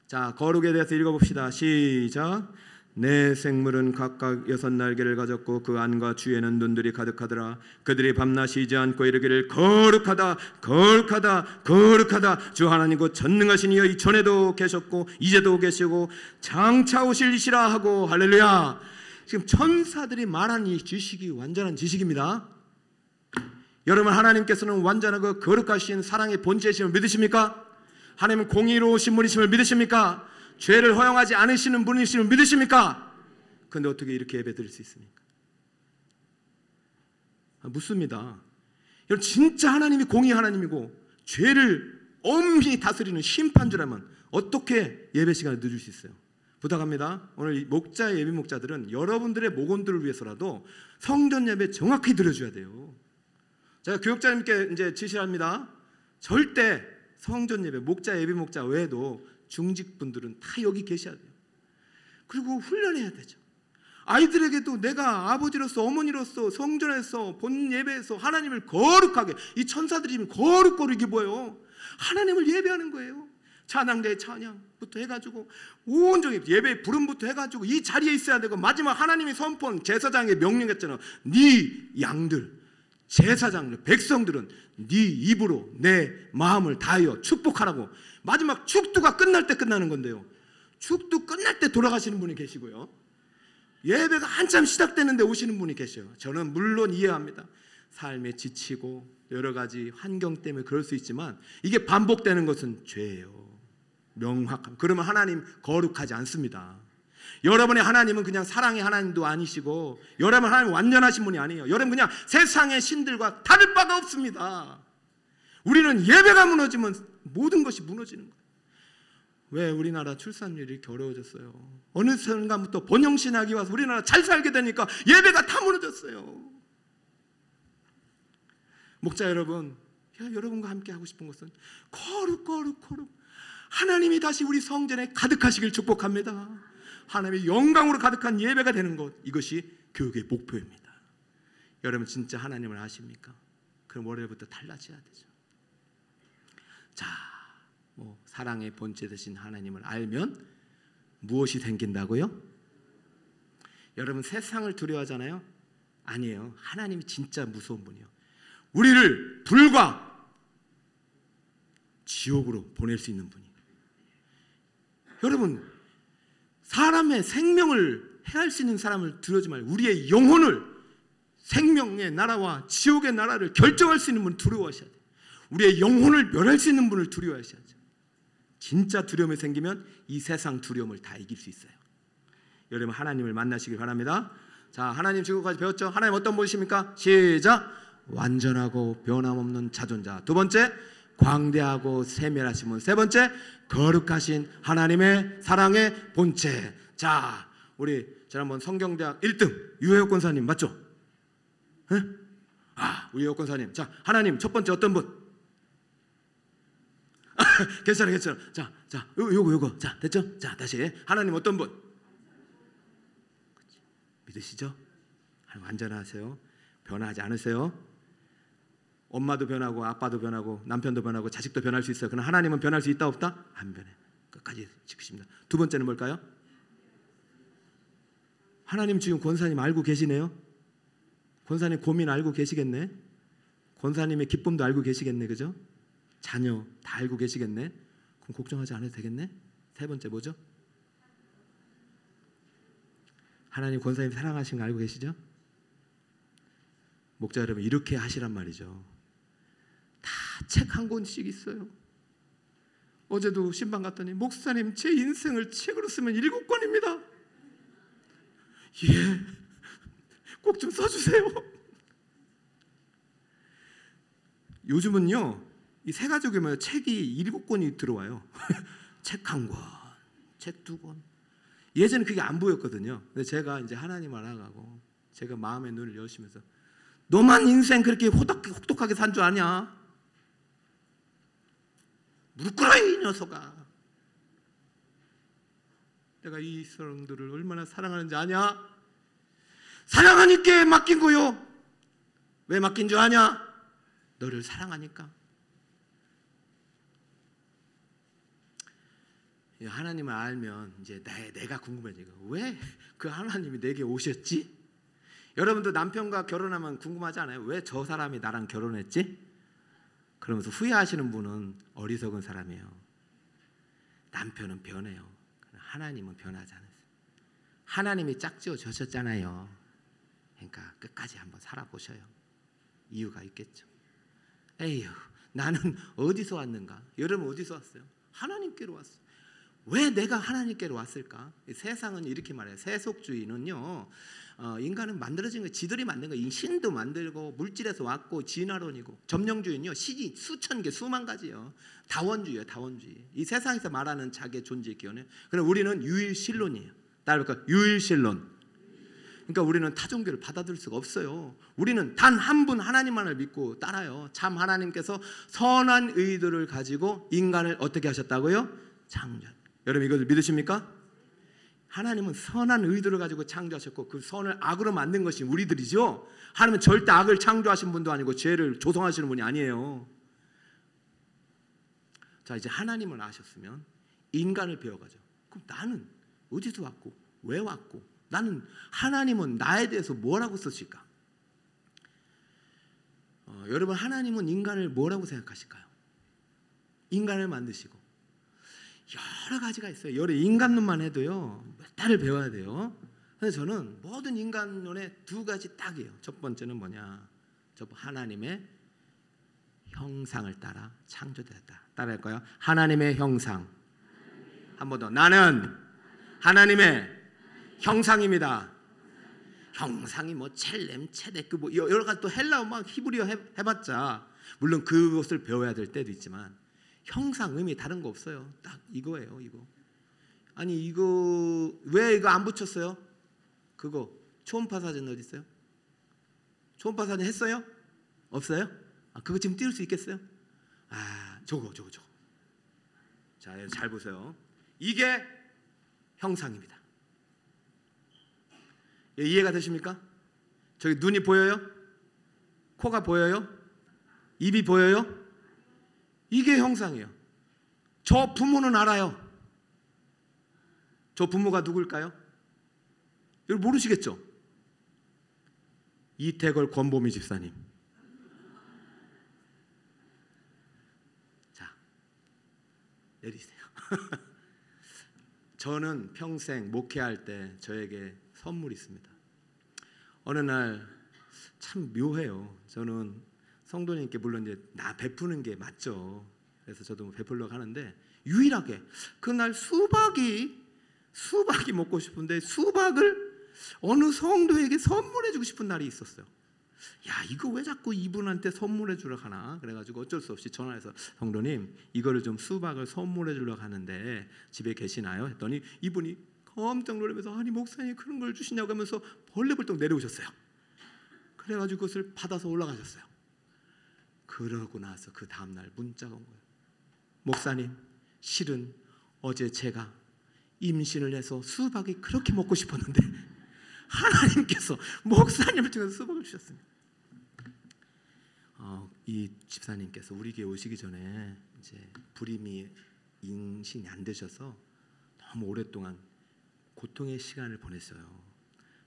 자, 거룩에 대해서 읽어봅시다. 시작. 내 생물은 각각 6날개를 가졌고 그 안과 주에는 눈들이 가득하더라. 그들이 밤낮 쉬지 않고 이르기를 거룩하다 거룩하다 거룩하다. 주 하나님 곧 전능하신 이여 이전에도 계셨고 이제도 계시고 장차 오실 이시라 하고. 할렐루야. 지금 천사들이 말한 이 지식이 완전한 지식입니다. 여러분, 하나님께서는 완전하고 거룩하신 사랑의 본체이심을 믿으십니까? 하나님은 공의로우신 분이심을 믿으십니까? 죄를 허용하지 않으시는 분이심을 믿으십니까? 그런데 어떻게 이렇게 예배 드릴 수 있습니까? 묻습니다. 여러분, 진짜 하나님이 공의 하나님이고 죄를 엄히 다스리는 심판주라면 어떻게 예배 시간을 늦을 수 있어요? 부탁합니다. 오늘 목자 예비 목자들은 여러분들의 목원들을 위해서라도 성전 예배 정확히 드려줘야 돼요. 제가 교육자님께 이제 지시합니다. 절대 성전 예배, 목자 예비 목자 외에도 중직분들은 다 여기 계셔야 돼요. 그리고 훈련해야 되죠. 아이들에게도 내가 아버지로서 어머니로서 성전에서 본 예배에서 하나님을 거룩하게, 이 천사들이 거룩거룩이 뭐예요? 하나님을 예배하는 거예요. 찬양대의 찬양부터 해가지고 온종일 예배 부름부터 해가지고 이 자리에 있어야 되고, 마지막 하나님이 선포한 제사장의 명령했잖아요. 네 양들, 제사장들, 백성들은 네 입으로 내 마음을 다하여 축복하라고. 마지막 축도가 끝날 때 끝나는 건데요. 축도 끝날 때 돌아가시는 분이 계시고요. 예배가 한참 시작되는데 오시는 분이 계셔요. 저는 물론 이해합니다. 삶에 지치고 여러 가지 환경 때문에 그럴 수 있지만 이게 반복되는 것은 죄예요. 명확함. 그러면 하나님 거룩하지 않습니다. 여러분의 하나님은 그냥 사랑의 하나님도 아니시고, 여러분 하나님 완전하신 분이 아니에요. 여러분 그냥 세상의 신들과 다를 바가 없습니다. 우리는 예배가 무너지면 모든 것이 무너지는 거예요. 왜 우리나라 출산율이 이렇게 어려워졌어요? 어느 순간부터 번영신학이 와서 우리나라 잘 살게 되니까 예배가 다 무너졌어요. 목자 여러분, 여러분과 함께 하고 싶은 것은 거룩 하나님이 다시 우리 성전에 가득하시길 축복합니다. 하나님의 영광으로 가득한 예배가 되는 것, 이것이 교육의 목표입니다. 여러분 진짜 하나님을 아십니까? 그럼 월요일부터 달라져야 되죠. 자, 사랑의 본체 되신 하나님을 알면 무엇이 생긴다고요? 여러분 세상을 두려워하잖아요? 아니에요. 하나님이 진짜 무서운 분이에요. 우리를 불과 지옥으로 보낼 수 있는 분이에요. 여러분, 사람의 생명을 해할 수 있는 사람을 두려워하지 말고 우리의 영혼을, 생명의 나라와 지옥의 나라를 결정할 수 있는 분을 두려워하셔야 돼요. 우리의 영혼을 멸할 수 있는 분을 두려워하셔야죠. 진짜 두려움이 생기면 이 세상 두려움을 다 이길 수 있어요. 여러분 하나님을 만나시길 바랍니다. 자, 하나님 지금까지 배웠죠? 하나님 어떤 분이십니까? 시작! 완전하고 변함없는 자존자. 두 번째, 광대하고 세밀하신 분. 세 번째, 거룩하신 하나님의 사랑의 본체. 자, 우리 지난번 성경대학 1등 유해옥 권사님 맞죠? 네? 우리 유해옥 권사님. 자, 하나님 첫 번째 어떤 분? 괜찮아. 자, 요거. 자, 됐죠? 자, 다시. 하나님 어떤 분? 믿으시죠? 완전하세요. 변하지 않으세요. 엄마도 변하고 아빠도 변하고 남편도 변하고 자식도 변할 수 있어요. 그러나 하나님은 변할 수 있다 없다? 안 변해. 끝까지 지키십니다. 두 번째는 뭘까요? 하나님 지금 권사님 알고 계시네요. 권사님 고민 알고 계시겠네. 권사님의 기쁨도 알고 계시겠네. 그죠? 자녀 다 알고 계시겠네. 그럼 걱정하지 않아도 되겠네. 세 번째 뭐죠? 하나님 권사님 사랑하시는 거 알고 계시죠? 목자 여러분 이렇게 하시란 말이죠. 다 책 한 권씩 있어요. 어제도 신방 갔더니 목사님 제 인생을 책으로 쓰면 7권입니다. 예, 꼭 좀 써주세요. 요즘은요 이 세 가족이면 책이 7권이 들어와요. 책 한 권, 책 2권. 예전에 그게 안 보였거든요. 근데 제가 이제 하나님 알아가고 제가 마음의 눈을 여시면서 너만 인생 그렇게 혹독하게 산 줄 아냐? 무릎 꿇어 이 녀석아. 내가 이 사람들을 얼마나 사랑하는지 아냐? 사랑하니까 맡긴 거요. 왜 맡긴 줄 아냐? 너를 사랑하니까. 하나님을 알면 이제 내가 궁금해지고, 왜 그 하나님이 내게 오셨지? 여러분도 남편과 결혼하면 궁금하지 않아요? 왜 저 사람이 나랑 결혼했지? 그러면서 후회하시는 분은 어리석은 사람이에요. 남편은 변해요. 하나님은 변하지 않았어요. 하나님이 짝지어 주셨잖아요. 그러니까 끝까지 한번 살아보셔요. 이유가 있겠죠. 에휴, 나는 어디서 왔는가? 여러분 어디서 왔어요? 하나님께로 왔어요. 왜 내가 하나님께로 왔을까? 세상은 이렇게 말해요. 세속주의는요, 인간은 만들어진 거, 지들이 만든 거, 신도 만들고 물질에서 왔고 진화론이고, 점령주의는요 시기 수천 개 수만 가지요. 다원주의예요. 다원주의. 이 세상에서 말하는 자기의 존재의 기원이에요. 그럼 우리는 유일신론이에요. 따라볼까? 유일신론. 그러니까 우리는 타종교를 받아들일 수가 없어요. 우리는 단 한 분 하나님만을 믿고 따라요. 참 하나님께서 선한 의도를 가지고 인간을 어떻게 하셨다고요? 창조. 여러분 이것을 믿으십니까? 하나님은 선한 의도를 가지고 창조하셨고 그 선을 악으로 만든 것이 우리들이죠. 하나님은 절대 악을 창조하신 분도 아니고 죄를 조성하시는 분이 아니에요. 자, 이제 하나님을 아셨으면 인간을 배워가죠. 그럼 나는 어디서 왔고 왜 왔고 나는 하나님은 나에 대해서 뭐라고 쓰실까? 여러분 하나님은 인간을 뭐라고 생각하실까요? 인간을 만드시고 여러 가지가 있어요. 여러 인간론만 해도요 몇 달을 배워야 돼요. 그래서 저는 모든 인간론의 두 가지 딱이에요. 첫 번째는 뭐냐? 하나님의 형상을 따라 창조되었다. 따라할까요? 하나님의 형상. 한 번 더. 나는 하나님의 형상입니다. 형상이 뭐 첼렘, 체데크 뭐 여러 가지 또 헬라어 막 히브리어 해봤자 물론 그것을 배워야 될 때도 있지만 형상 의미 다른 거 없어요. 딱 이거예요. 이거. 아니 이거 왜 이거 안 붙였어요? 그거 초음파 사진 어디 있어요? 초음파 사진 했어요? 없어요? 그거 지금 띄울 수 있겠어요? 저거. 자, 잘 보세요. 이게 형상입니다. 이해가 되십니까? 저기 눈이 보여요? 코가 보여요? 입이 보여요? 이게 형상이에요. 저 부모는 알아요. 저 부모가 누굴까요? 여러분 모르시겠죠? 이태걸 권보미 집사님. 자, 내리세요. 저는 평생 목회할 때 저에게 선물이 있습니다. 어느 날 참 묘해요. 저는 성도님께 물론 이제 나 베푸는 게 맞죠. 그래서 저도 베풀려고 하는데 유일하게 그날 수박이 먹고 싶은데 수박을 어느 성도에게 선물해주고 싶은 날이 있었어요. 야, 이거 왜 자꾸 이분한테 선물해 주려고 하나? 그래가지고 어쩔 수 없이 전화해서 성도님 이거를 좀 수박을 선물해 주려고 하는데 집에 계시나요? 했더니 이분이 깜짝 놀라면서 아니 목사님 그런 걸 주시냐고 하면서 벌레벌떡 내려오셨어요. 그래가지고 그것을 받아서 올라가셨어요. 그러고 나서 그 다음날 문자가 온 거예요. 목사님 실은 어제 제가 임신을 해서 수박이 그렇게 먹고 싶었는데 하나님께서 목사님을 통해서 수박을 주셨습니다. 이 집사님께서 우리 교회 오시기 전에 이제 불임이 임신이 안 되셔서 너무 오랫동안 고통의 시간을 보냈어요.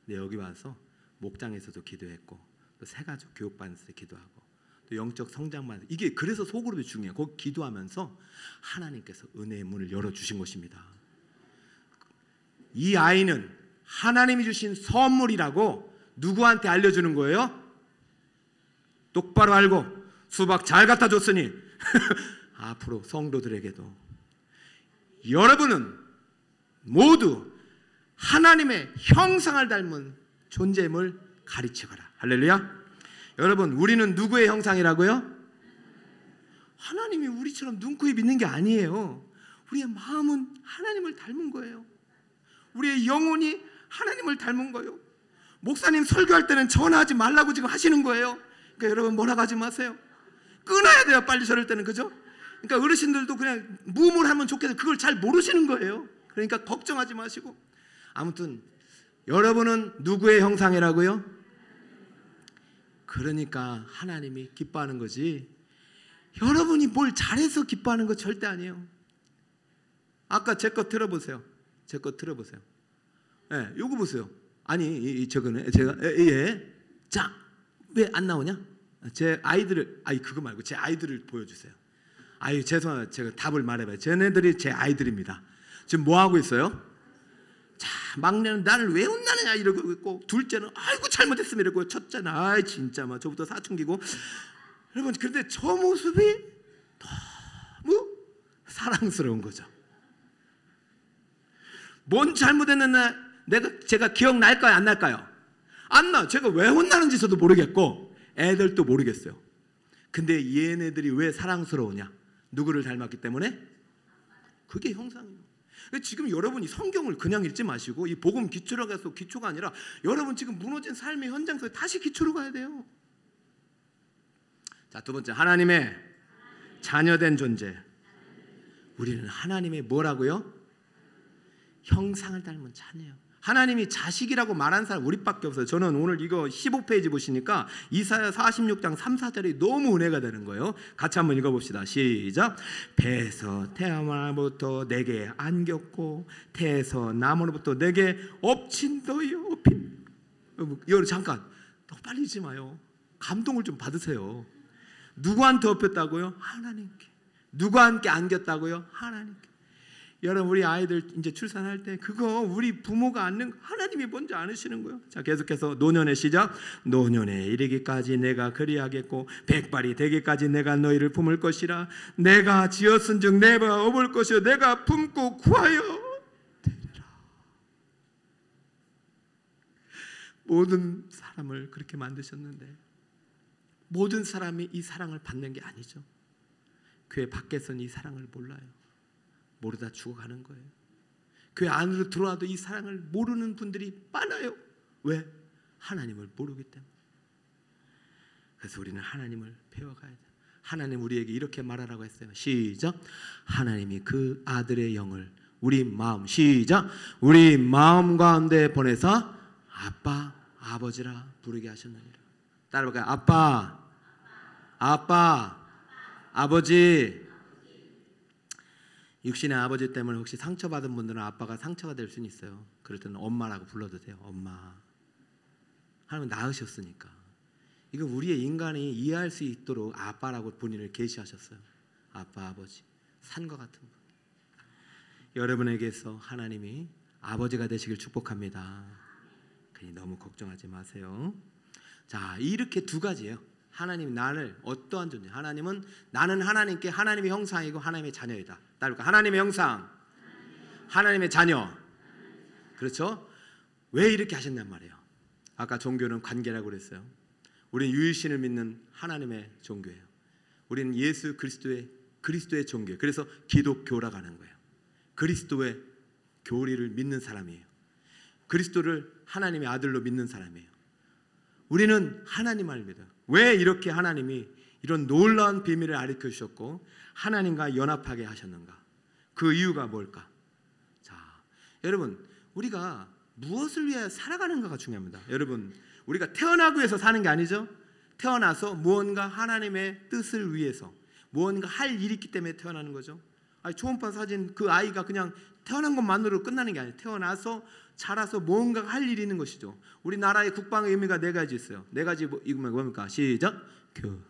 근데 여기 와서 목장에서도 기도했고 또 새가족 교육반에서 기도하고 또 영적 성장만 이게 그래서 소그룹이 중요해요. 거기 기도하면서 하나님께서 은혜의 문을 열어주신 것입니다. 이 아이는 하나님이 주신 선물이라고 누구한테 알려주는 거예요? 똑바로 알고 수박 잘 갖다 줬으니 앞으로 성도들에게도 여러분은 모두 하나님의 형상을 닮은 존재임을 가르쳐가라. 할렐루야. 여러분 우리는 누구의 형상이라고요? 하나님이 우리처럼 눈, 코, 입 있는 게 아니에요. 우리의 마음은 하나님을 닮은 거예요. 우리의 영혼이 하나님을 닮은 거예요. 목사님 설교할 때는 전화하지 말라고 지금 하시는 거예요. 그러니까 여러분 뭐라고 하지 마세요. 끊어야 돼요. 빨리 저럴 때는. 그죠? 그러니까 어르신들도 그냥 무물하면 좋겠는데 그걸 잘 모르시는 거예요. 그러니까 걱정하지 마시고, 아무튼 여러분은 누구의 형상이라고요? 그러니까 하나님이 기뻐하는 거지, 여러분이 뭘 잘해서 기뻐하는 거 절대 아니에요. 아까 제 거 들어보세요. 제 거 들어보세요. 예, 요거 보세요. 아니, 저거는 제가 자, 왜 안 나오냐? 제 아이들을, 그거 말고 제 아이들을 보여주세요. 죄송해요. 제가 답을 말해봐요. 쟤네들이 제 아이들입니다. 지금 뭐 하고 있어요? 자, 막내는 나를 왜 혼나느냐 이러고 있고, 둘째는 아이고 잘못했으면 이러고, 첫째는 진짜 막 저부터 사춘기고. 여러분, 그런데 저 모습이 너무 사랑스러운 거죠. 뭔 잘못했는데 제가 기억날까요? 안 날까요? 안 나. 제가 왜 혼나는지 저도 모르겠고 애들도 모르겠어요. 근데 얘네들이 왜 사랑스러우냐? 누구를 닮았기 때문에? 그게 형상이에요. 지금 여러분이 성경을 그냥 읽지 마시고 이 복음 기초로 가서 기초가 아니라 여러분 지금 무너진 삶의 현장에서 다시 기초로 가야 돼요. 자, 두 번째, 하나님의 자녀된 존재. 우리는 하나님의 뭐라고요? 형상을 닮은 자녀예요. 하나님이 자식이라고 말한 사람 우리밖에 없어요. 저는 오늘 이거 15페이지 보시니까 이사야 46장 3, 4절이 너무 은혜가 되는 거예요. 같이 한번 읽어봅시다. 시작. 배에서 태어나부터 내게 안겼고 태에서 나무로부터 내게 엎친더요. 여러분 잠깐 빨리 읽지 마요. 감동을 좀 받으세요. 누구한테 엎였다고요? 하나님께. 누구한테 안겼다고요? 하나님께. 여러분, 우리 아이들 이제 출산할 때 그거 우리 부모가 안는 하나님이 먼저 안으시는 거예요. 자, 계속해서 노년의 시작. 노년에 이르기까지 내가 그리하겠고 백발이 되기까지 내가 너희를 품을 것이라. 내가 지었은즉 내가 업을 것이요 내가 품고 구하여 되리라. 모든 사람을 그렇게 만드셨는데 모든 사람이 이 사랑을 받는 게 아니죠. 교회 밖에서는 이 사랑을 몰라요. 모르다 죽어가는 거예요. 교회 안으로 들어와도 이 사랑을 모르는 분들이 많아요. 왜? 하나님을 모르기 때문에. 그래서 우리는 하나님을 배워가야 돼요. 하나님 우리에게 이렇게 말하라고 했어요. 시작. 하나님이 그 아들의 영을 우리 마음, 시작, 우리 마음 가운데 보내서 아빠, 아버지라 부르게 하셨느니라. 따라볼까요? 아빠, 아빠, 아버지. 육신의 아버지 때문에 혹시 상처받은 분들은 아빠가 상처가 될 수는 있어요. 그럴 때는 엄마라고 불러도 돼요. 엄마. 하나님은 낳으셨으니까. 이거 우리의 인간이 이해할 수 있도록 아빠라고 본인을 계시하셨어요. 아빠, 아버지. 산과 같은 분. 여러분에게서 하나님이 아버지가 되시길 축복합니다. 그러니 너무 걱정하지 마세요. 자, 이렇게 두 가지예요. 하나님이 나를 어떠한 존재? 하나님은 나는 하나님께 하나님의 형상이고 하나님의 자녀이다. 따를까? 하나님의 형상, 하나님의 자녀. 그렇죠? 왜 이렇게 하셨냔 말이에요. 아까 종교는 관계라고 그랬어요. 우리는 유일신을 믿는 하나님의 종교예요. 우리는 예수 그리스도의 종교예요. 그래서 기독교라고 하는 거예요. 그리스도의 교리를 믿는 사람이에요. 그리스도를 하나님의 아들로 믿는 사람이에요. 우리는 하나님을 믿어요. 왜 이렇게 하나님이 이런 놀라운 비밀을 가르쳐 주셨고 하나님과 연합하게 하셨는가? 그 이유가 뭘까? 자, 여러분, 우리가 무엇을 위해 살아가는가가 중요합니다. 여러분, 우리가 태어나기 위해서 사는 게 아니죠. 태어나서 무언가 하나님의 뜻을 위해서 무언가 할 일이 있기 때문에 태어나는 거죠. 초음파 사진 그 아이가 그냥 태어난 것만으로 끝나는 게 아니에요. 태어나서 자라서 뭔가 할 일이 있는 것이죠. 우리나라의 국방의 의미가 네 가지 있어요. 네 가지 이거 뭡니까? 시작. 교육.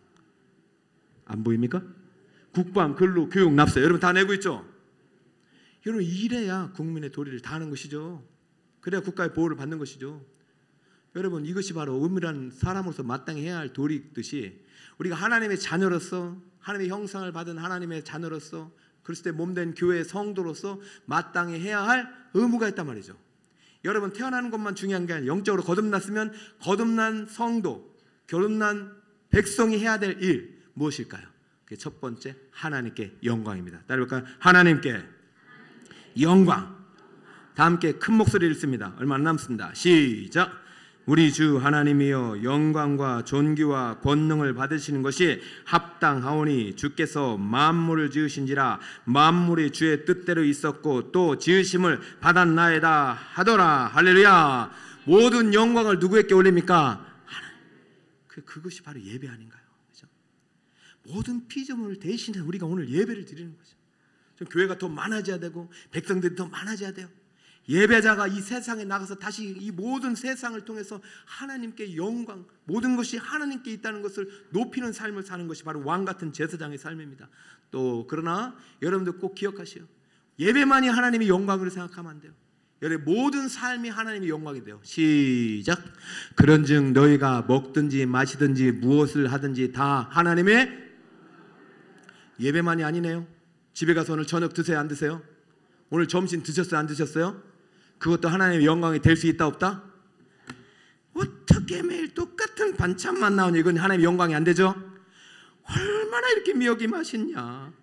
안 보입니까? 국방, 근로, 교육, 납세. 여러분 다 내고 있죠? 여러분 이래야 국민의 도리를 다하는 것이죠. 그래야 국가의 보호를 받는 것이죠. 여러분 이것이 바로 은밀한 사람으로서 마땅히 해야 할 도리듯이 우리가 하나님의 자녀로서 하나님의 형상을 받은 하나님의 자녀로서 그리스도의 몸된 교회의 성도로서 마땅히 해야 할 의무가 있단 말이죠. 여러분 태어나는 것만 중요한 게 아니라 영적으로 거듭났으면 거듭난 성도, 거듭난 백성이 해야 될 일 무엇일까요? 그게 첫 번째 하나님께 영광입니다. 따라볼까요? 하나님께 영광. 다 함께 큰 목소리를 씁니다. 얼마 안 남습니다. 시작. 우리 주 하나님이여 영광과 존귀와 권능을 받으시는 것이 합당하오니 주께서 만물을 지으신지라 만물이 주의 뜻대로 있었고 또 지으심을 받았나이다 하더라. 할렐루야. 모든 영광을 누구에게 올립니까? 하나님. 그것이 바로 예배 아닌가요? 그렇죠? 모든 피조물을 대신해 우리가 오늘 예배를 드리는 거죠. 교회가 더 많아져야 되고 백성들이 더 많아져야 돼요. 예배자가 이 세상에 나가서 다시 이 모든 세상을 통해서 하나님께 영광, 모든 것이 하나님께 있다는 것을 높이는 삶을 사는 것이 바로 왕같은 제사장의 삶입니다. 또 그러나 여러분들 꼭 기억하시오. 예배만이 하나님의 영광으로 생각하면 안 돼요. 여러분 모든 삶이 하나님의 영광이 돼요. 시작. 그런즉 너희가 먹든지 마시든지 무엇을 하든지 다 하나님의 예배만이 아니네요. 집에 가서 오늘 저녁 드세요, 안 드세요? 오늘 점심 드셨어요, 안 드셨어요? 그것도 하나님의 영광이 될 수 있다 없다? 어떻게 매일 똑같은 반찬만 나오냐? 이건 하나님의 영광이 안 되죠? 얼마나 이렇게 미역이 맛있냐?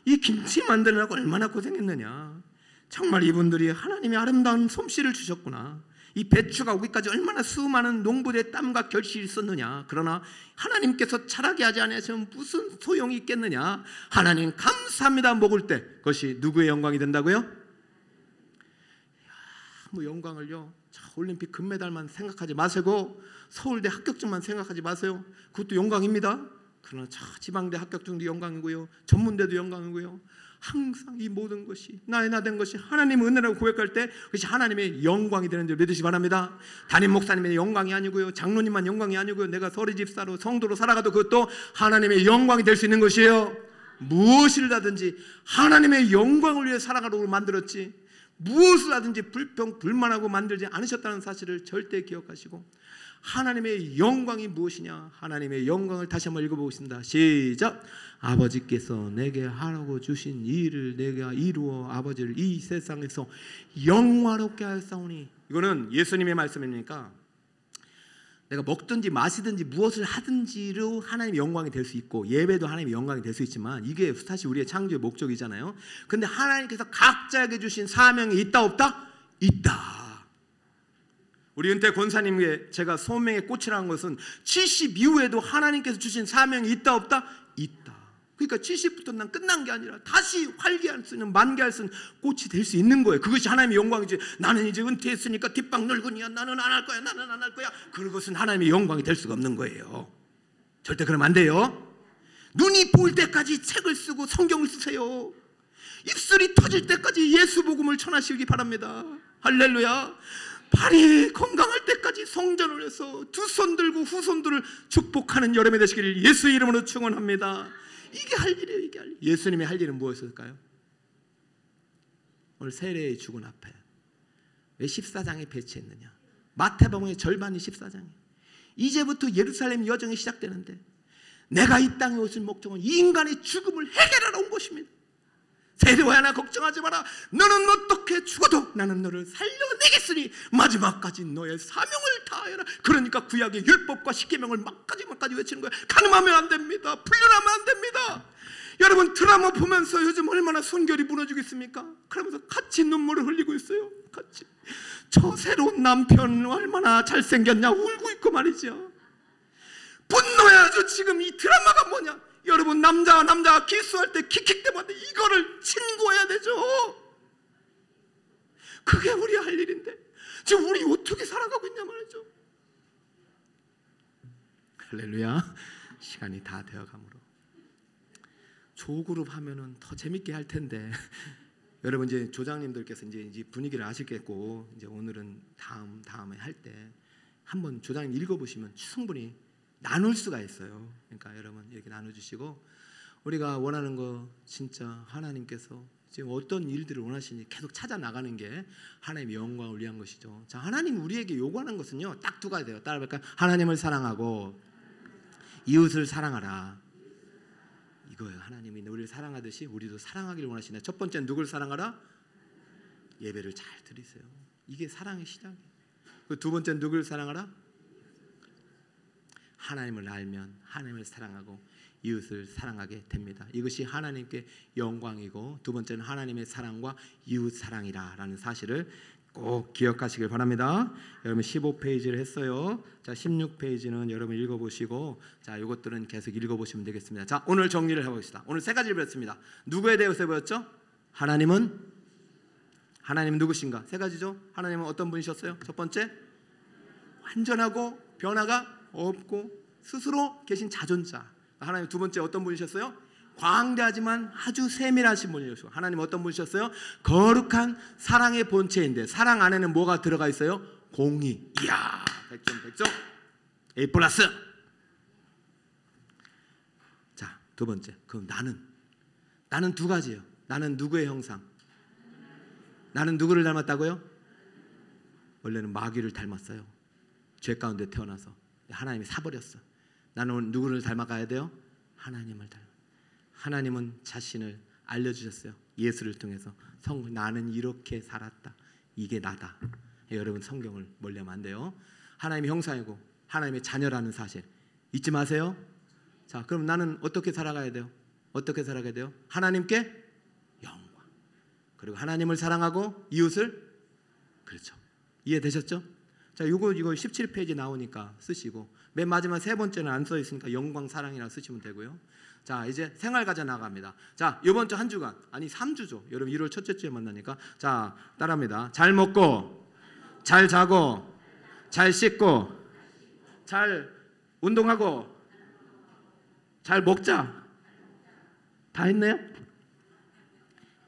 이 김치 만드느라고 얼마나 고생했느냐? 정말 이분들이 하나님의 아름다운 솜씨를 주셨구나. 이 배추가 오기까지 얼마나 수많은 농부들의 땀과 결실이 있었느냐. 그러나 하나님께서 자라게 하지 않으시면 무슨 소용이 있겠느냐. 하나님 감사합니다 먹을 때 그것이 누구의 영광이 된다고요? 뭐 영광을요, 올림픽 금메달만 생각하지 마시고 서울대 합격증만 생각하지 마세요. 그것도 영광입니다. 그러나 지방대 합격증도 영광이고요, 전문대도 영광이고요. 항상 이 모든 것이 나의 나 된 것이 하나님의 은혜라고 고백할 때 그것이 하나님의 영광이 되는 줄 믿으시기 바랍니다. 담임 목사님의 영광이 아니고요, 장로님만 영광이 아니고요, 내가 서리 집사로 성도로 살아가도 그것도 하나님의 영광이 될 수 있는 것이에요. 무엇을 하든지 하나님의 영광을 위해 살아가도록 만들었지 무엇을 하든지 불평 불만하고 만들지 않으셨다는 사실을 절대 기억하시고, 하나님의 영광이 무엇이냐? 하나님의 영광을 다시 한번 읽어보겠습니다. 시작. 아버지께서 내게 하라고 주신 이 일을 내가 이루어 아버지를 이 세상에서 영화롭게 하였사오니. 이거는 예수님의 말씀입니까? 내가 먹든지 마시든지 무엇을 하든지로 하나님의 영광이 될 수 있고 예배도 하나님의 영광이 될 수 있지만 이게 사실 우리의 창조의 목적이잖아요. 근데 하나님께서 각자에게 주신 사명이 있다 없다? 있다. 우리 은퇴 권사님께 제가 소명의 꽃이라는 것은 70 이후에도 하나님께서 주신 사명이 있다 없다? 있다. 그러니까 70부터 난 끝난 게 아니라 다시 활기할 수 있는 만개할 수 있는 꽃이 될 수 있는 거예요. 그것이 하나님의 영광이지. 나는 이제 은퇴했으니까 뒷방 늙은이야, 나는 안 할 거야, 나는 안 할 거야. 그것은 하나님의 영광이 될 수가 없는 거예요. 절대 그러면 안 돼요. 눈이 보일 때까지 책을 쓰고 성경을 쓰세요. 입술이 터질 때까지 예수 복음을 전하시기 바랍니다. 할렐루야. 발이 건강할 때까지 성전을 해서 두 손 들고 후손들을 축복하는 여름이 되시기를 예수 이름으로 축원합니다. 이게 할 일이에요. 이게 할 일. 예수님이 할 일은 무엇일까요? 오늘 세례의 죽은 앞에 왜 14장에 배치했느냐? 마태복음의 절반이 14장이에요. 이제부터 예루살렘 여정이 시작되는데 내가 이 땅에 오실 목적은 이 인간의 죽음을 해결하러 온 것입니다. 세례와 하나 걱정하지 마라. 너는 어떻게 죽어도 나는 너를 살려내겠으니 마지막까지 너의 사명을 다하여라. 그러니까 구약의 율법과 십계명을 막까지 외치는 거예요. 가늠하면 안 됩니다. 불륜하면 안 됩니다. 여러분 드라마 보면서 요즘 얼마나 손결이 무너지고 있습니까? 그러면서 같이 눈물을 흘리고 있어요. 같이. 저 새로운 남편 얼마나 잘생겼냐 울고 있고 말이죠. 분노해야죠. 지금 이 드라마가 뭐냐? 여러분 남자와 남자가 키스할 때 킥킥대면 이거를 신고해야 되죠. 그게 우리 할 일인데 지금 우리 어떻게 살아가고 있냐 말이죠. 할렐루야. 시간이 다 되어가므로 조그룹 하면은 더 재밌게 할 텐데 여러분 이제 조장님들께서 이제 분위기를 아시겠고 이제 오늘은 다음에 할 때 한번 조장님 읽어보시면 충분히 나눌 수가 있어요. 그러니까 여러분 이렇게 나눠주시고 우리가 원하는 거 진짜 하나님께서 지금 어떤 일들을 원하시는지 계속 찾아 나가는 게 하나님의 영광을 위한 것이죠. 자, 하나님 우리에게 요구하는 것은요 딱 두 가지 돼요. 따라볼까요? 하나님을 사랑하고 이웃을 사랑하라. 이거예요. 하나님이 우리를 사랑하듯이 우리도 사랑하기를 원하시네. 첫 번째는 누굴 사랑하라? 예배를 잘 드리세요. 이게 사랑의 시작이에요. 그 두 번째는 누굴 사랑하라? 하나님을 알면 하나님을 사랑하고 이웃을 사랑하게 됩니다. 이것이 하나님께 영광이고 두 번째는 하나님의 사랑과 이웃 사랑이라는 사실을 꼭 기억하시길 바랍니다. 여러분 15페이지를 했어요. 자, 16페이지는 여러분 읽어보시고, 자, 이것들은 계속 읽어보시면 되겠습니다. 자, 오늘 정리를 해보겠습니다. 오늘 세 가지를 배웠습니다. 누구에 대해서 배웠죠? 하나님 누구신가? 세 가지죠. 하나님은 어떤 분이셨어요? 첫 번째, 완전하고 변화가 없고 스스로 계신 자존자. 하나님 두 번째 어떤 분이셨어요? 광대하지만 아주 세밀하신 분이셨어요. 하나님 어떤 분이셨어요? 거룩한 사랑의 본체인데 사랑 안에는 뭐가 들어가 있어요? 공의. 이야, 100점 A 플러스. 자, 두 번째, 그럼 나는 두 가지예요. 나는 누구의 형상? 나는 누구를 닮았다고요? 원래는 마귀를 닮았어요. 죄 가운데 태어나서 하나님이 사버렸어. 나는 누구를 닮아가야 돼요? 하나님을 닮아. 하나님은 자신을 알려주셨어요. 예수를 통해서 나는 이렇게 살았다. 이게 나다. 여러분 성경을 멀리하면 안 돼요. 하나님의 형상이고 하나님의 자녀라는 사실 잊지 마세요. 자, 그럼 나는 어떻게 살아가야 돼요? 어떻게 살아가야 돼요? 하나님께 영광. 그리고 하나님을 사랑하고 이웃을, 그렇죠. 이해되셨죠? 자, 이거 17페이지 나오니까 쓰시고, 맨 마지막 세 번째는 안 써 있으니까 영광 사랑이라고 쓰시면 되고요. 자, 이제 생활 가져 나갑니다. 자, 이번 주 한 주간, 아니 3주죠. 여러분 1월 첫째 주에 만나니까. 자, 따라합니다. 잘 먹고, 잘 자고, 잘 씻고, 잘 운동하고, 잘 먹자. 다 했네요?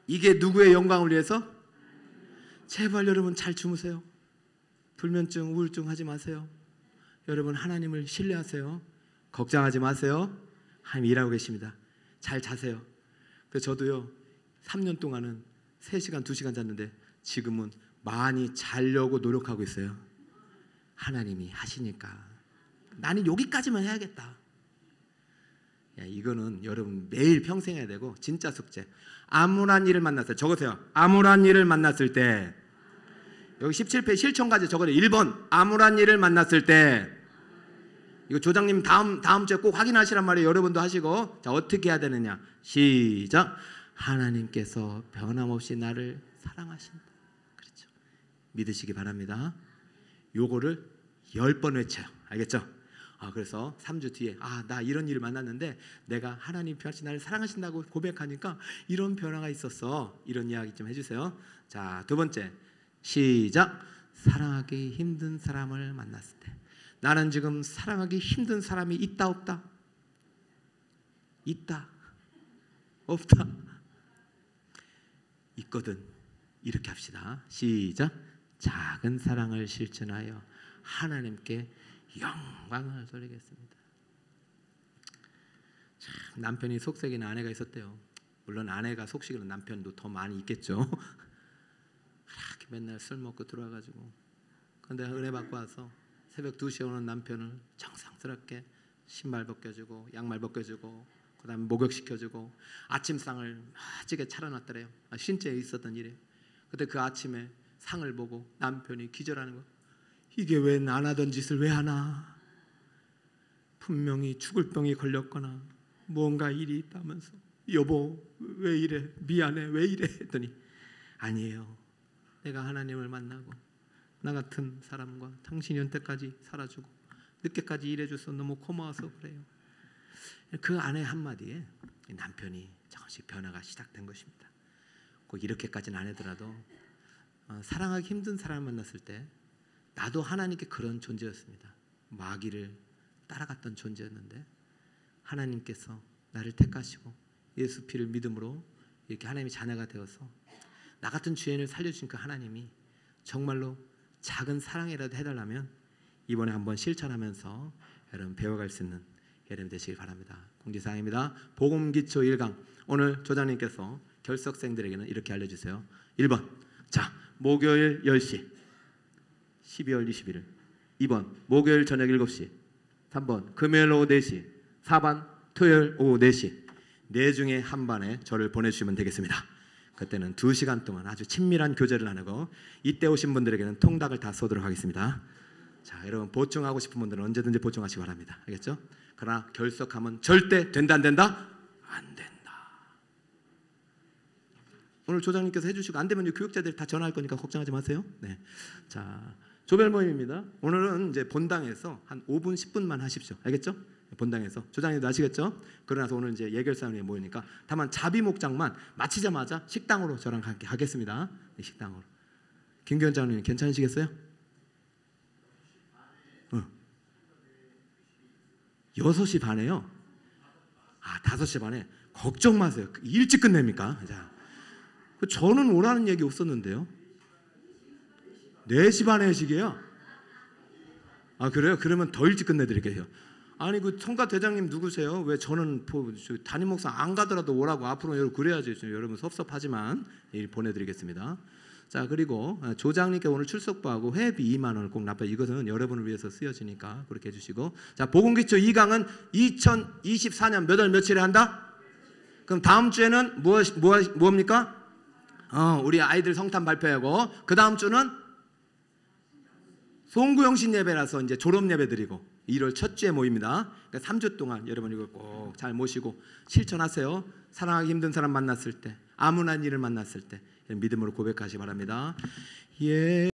이게 누구의 영광을 위해서? 제발 여러분 잘 주무세요. 불면증, 우울증 하지 마세요. 여러분 하나님을 신뢰하세요. 걱정하지 마세요. 하나님 일하고 계십니다. 잘 자세요. 그래서 저도요 3년 동안은 3시간, 2시간 잤는데 지금은 많이 자려고 노력하고 있어요. 하나님이 하시니까 나는 여기까지만 해야겠다. 야, 이거는 여러분 매일 평생 해야 되고 진짜 숙제. 암울한 일을 만났어요. 적으세요. 암울한 일을 만났을 때, 여기 17페이지 실천까지 적어요. 1번 암울한 일을 만났을 때, 이거 조장님 다음 주에 꼭 확인하시란 말이에요. 여러분도 하시고. 자, 어떻게 해야 되느냐? 시작. 하나님께서 변함없이 나를 사랑하신다. 그렇죠. 믿으시기 바랍니다. 요거를 10번 외쳐요. 알겠죠? 그래서 3주 뒤에 나 이런 일을 만났는데 내가 하나님 변함없이 나를 사랑하신다고 고백하니까 이런 변화가 있었어. 이런 이야기 좀 해주세요. 자, 두 번째 시작. 사랑하기 힘든 사람을 만났을 때, 나는 지금 사랑하기 힘든 사람이 있다 없다? 있다 없다? 있거든. 이렇게 합시다. 시작. 작은 사랑을 실천하여 하나님께 영광을 돌리겠습니다. 참, 남편이 속썩이는 아내가 있었대요. 물론 아내가 속썩이는 남편도 더 많이 있겠죠. 그렇게 맨날 술 먹고 들어와가지고, 근데 은혜 받고 와서 새벽 2시에 오는 남편을 정성스럽게 신발 벗겨주고 양말 벗겨주고 그 다음에 목욕시켜주고 아침상을 멋지게 차려놨더래요. 신체에 있었던 일이에요. 그때 그 아침에 상을 보고 남편이 기절하는 거. 이게 왜 안 하던 짓을 왜 하나? 분명히 죽을 병이 걸렸거나 무언가 일이 있다면서, 여보 왜 이래? 미안해 왜 이래? 했더니 아니에요. 내가 하나님을 만나고 나 같은 사람과 당신이 연태까지 살아주고 늦게까지 일해줘서 너무 고마워서 그래요. 그 아내 한마디에 남편이 조금씩 변화가 시작된 것입니다. 꼭 이렇게까지는 안 하더라도 사랑하기 힘든 사람을 만났을 때 나도 하나님께 그런 존재였습니다. 마귀를 따라갔던 존재였는데 하나님께서 나를 택하시고 예수 피를 믿음으로 이렇게 하나님의 자녀가 되어서 나 같은 죄인을 살려주신 그 하나님이 정말로 작은 사랑이라도 해달라면 이번에 한번 실천하면서 여러분 배워갈 수 있는 여러분 되시길 바랍니다. 공지사항입니다. 복음기초 1강, 오늘 조장님께서 결석생들에게는 이렇게 알려주세요. 1번, 자 목요일 10시 12월 21일. 2번 목요일 저녁 7시. 3번 금요일 오후 4시. 4번 토요일 오후 4시. 네 중에 한 반에 저를 보내주시면 되겠습니다. 그때는 2시간 동안 아주 친밀한 교제를 나누고 이때 오신 분들에게는 통닭을 다 쏘도록 하겠습니다. 자, 여러분 보충하고 싶은 분들은 언제든지 보충하시기 바랍니다. 알겠죠? 그러나 결석하면 절대 된다 안 된다? 안 된다. 오늘 조장님께서 해주시고 안 되면 교육자들이 다 전화할 거니까 걱정하지 마세요. 네. 자, 조별 모임입니다. 오늘은 이제 본당에서 한 5분 10분만 하십시오. 알겠죠? 본당에서 조장님도 아시겠죠? 그러나서 오늘 이제 예결사원에 모이니까 다만 자비 목장만 마치자마자 식당으로 저랑 함께 가겠습니다. 네, 식당으로. 김 위원장님 괜찮으시겠어요? 6시 반에요. 5시 반에. 걱정 마세요. 일찍 끝냅니까? 자, 저는 오라는 얘기 없었는데요. 4시 반에 하시게요? 그래요? 그러면 더 일찍 끝내드릴게요. 아니 그 성가 대장님 누구세요? 왜 저는 담임 목사 안 가더라도 오라고 앞으로 여러분 그래야죠. 여러분 섭섭하지만 보내드리겠습니다. 자, 그리고 조장님께 오늘 출석부하고 회비 2만 원을 꼭 납부해. 이것은 여러분을 위해서 쓰여지니까 그렇게 해주시고. 자, 복음기초 2강은 2024년 몇 월 며칠에 한다? 그럼 다음 주에는 뭐입니까? 우리 아이들 성탄 발표하고, 그 다음 주는 송구영신 예배라서 이제 졸업 예배 드리고 1월 첫 주에 모입니다. 그러니까 3주 동안 여러분 이걸 꼭 잘 모시고 실천하세요. 사랑하기 힘든 사람 만났을 때, 암울한 일을 만났을 때 믿음으로 고백하시기 바랍니다. 예.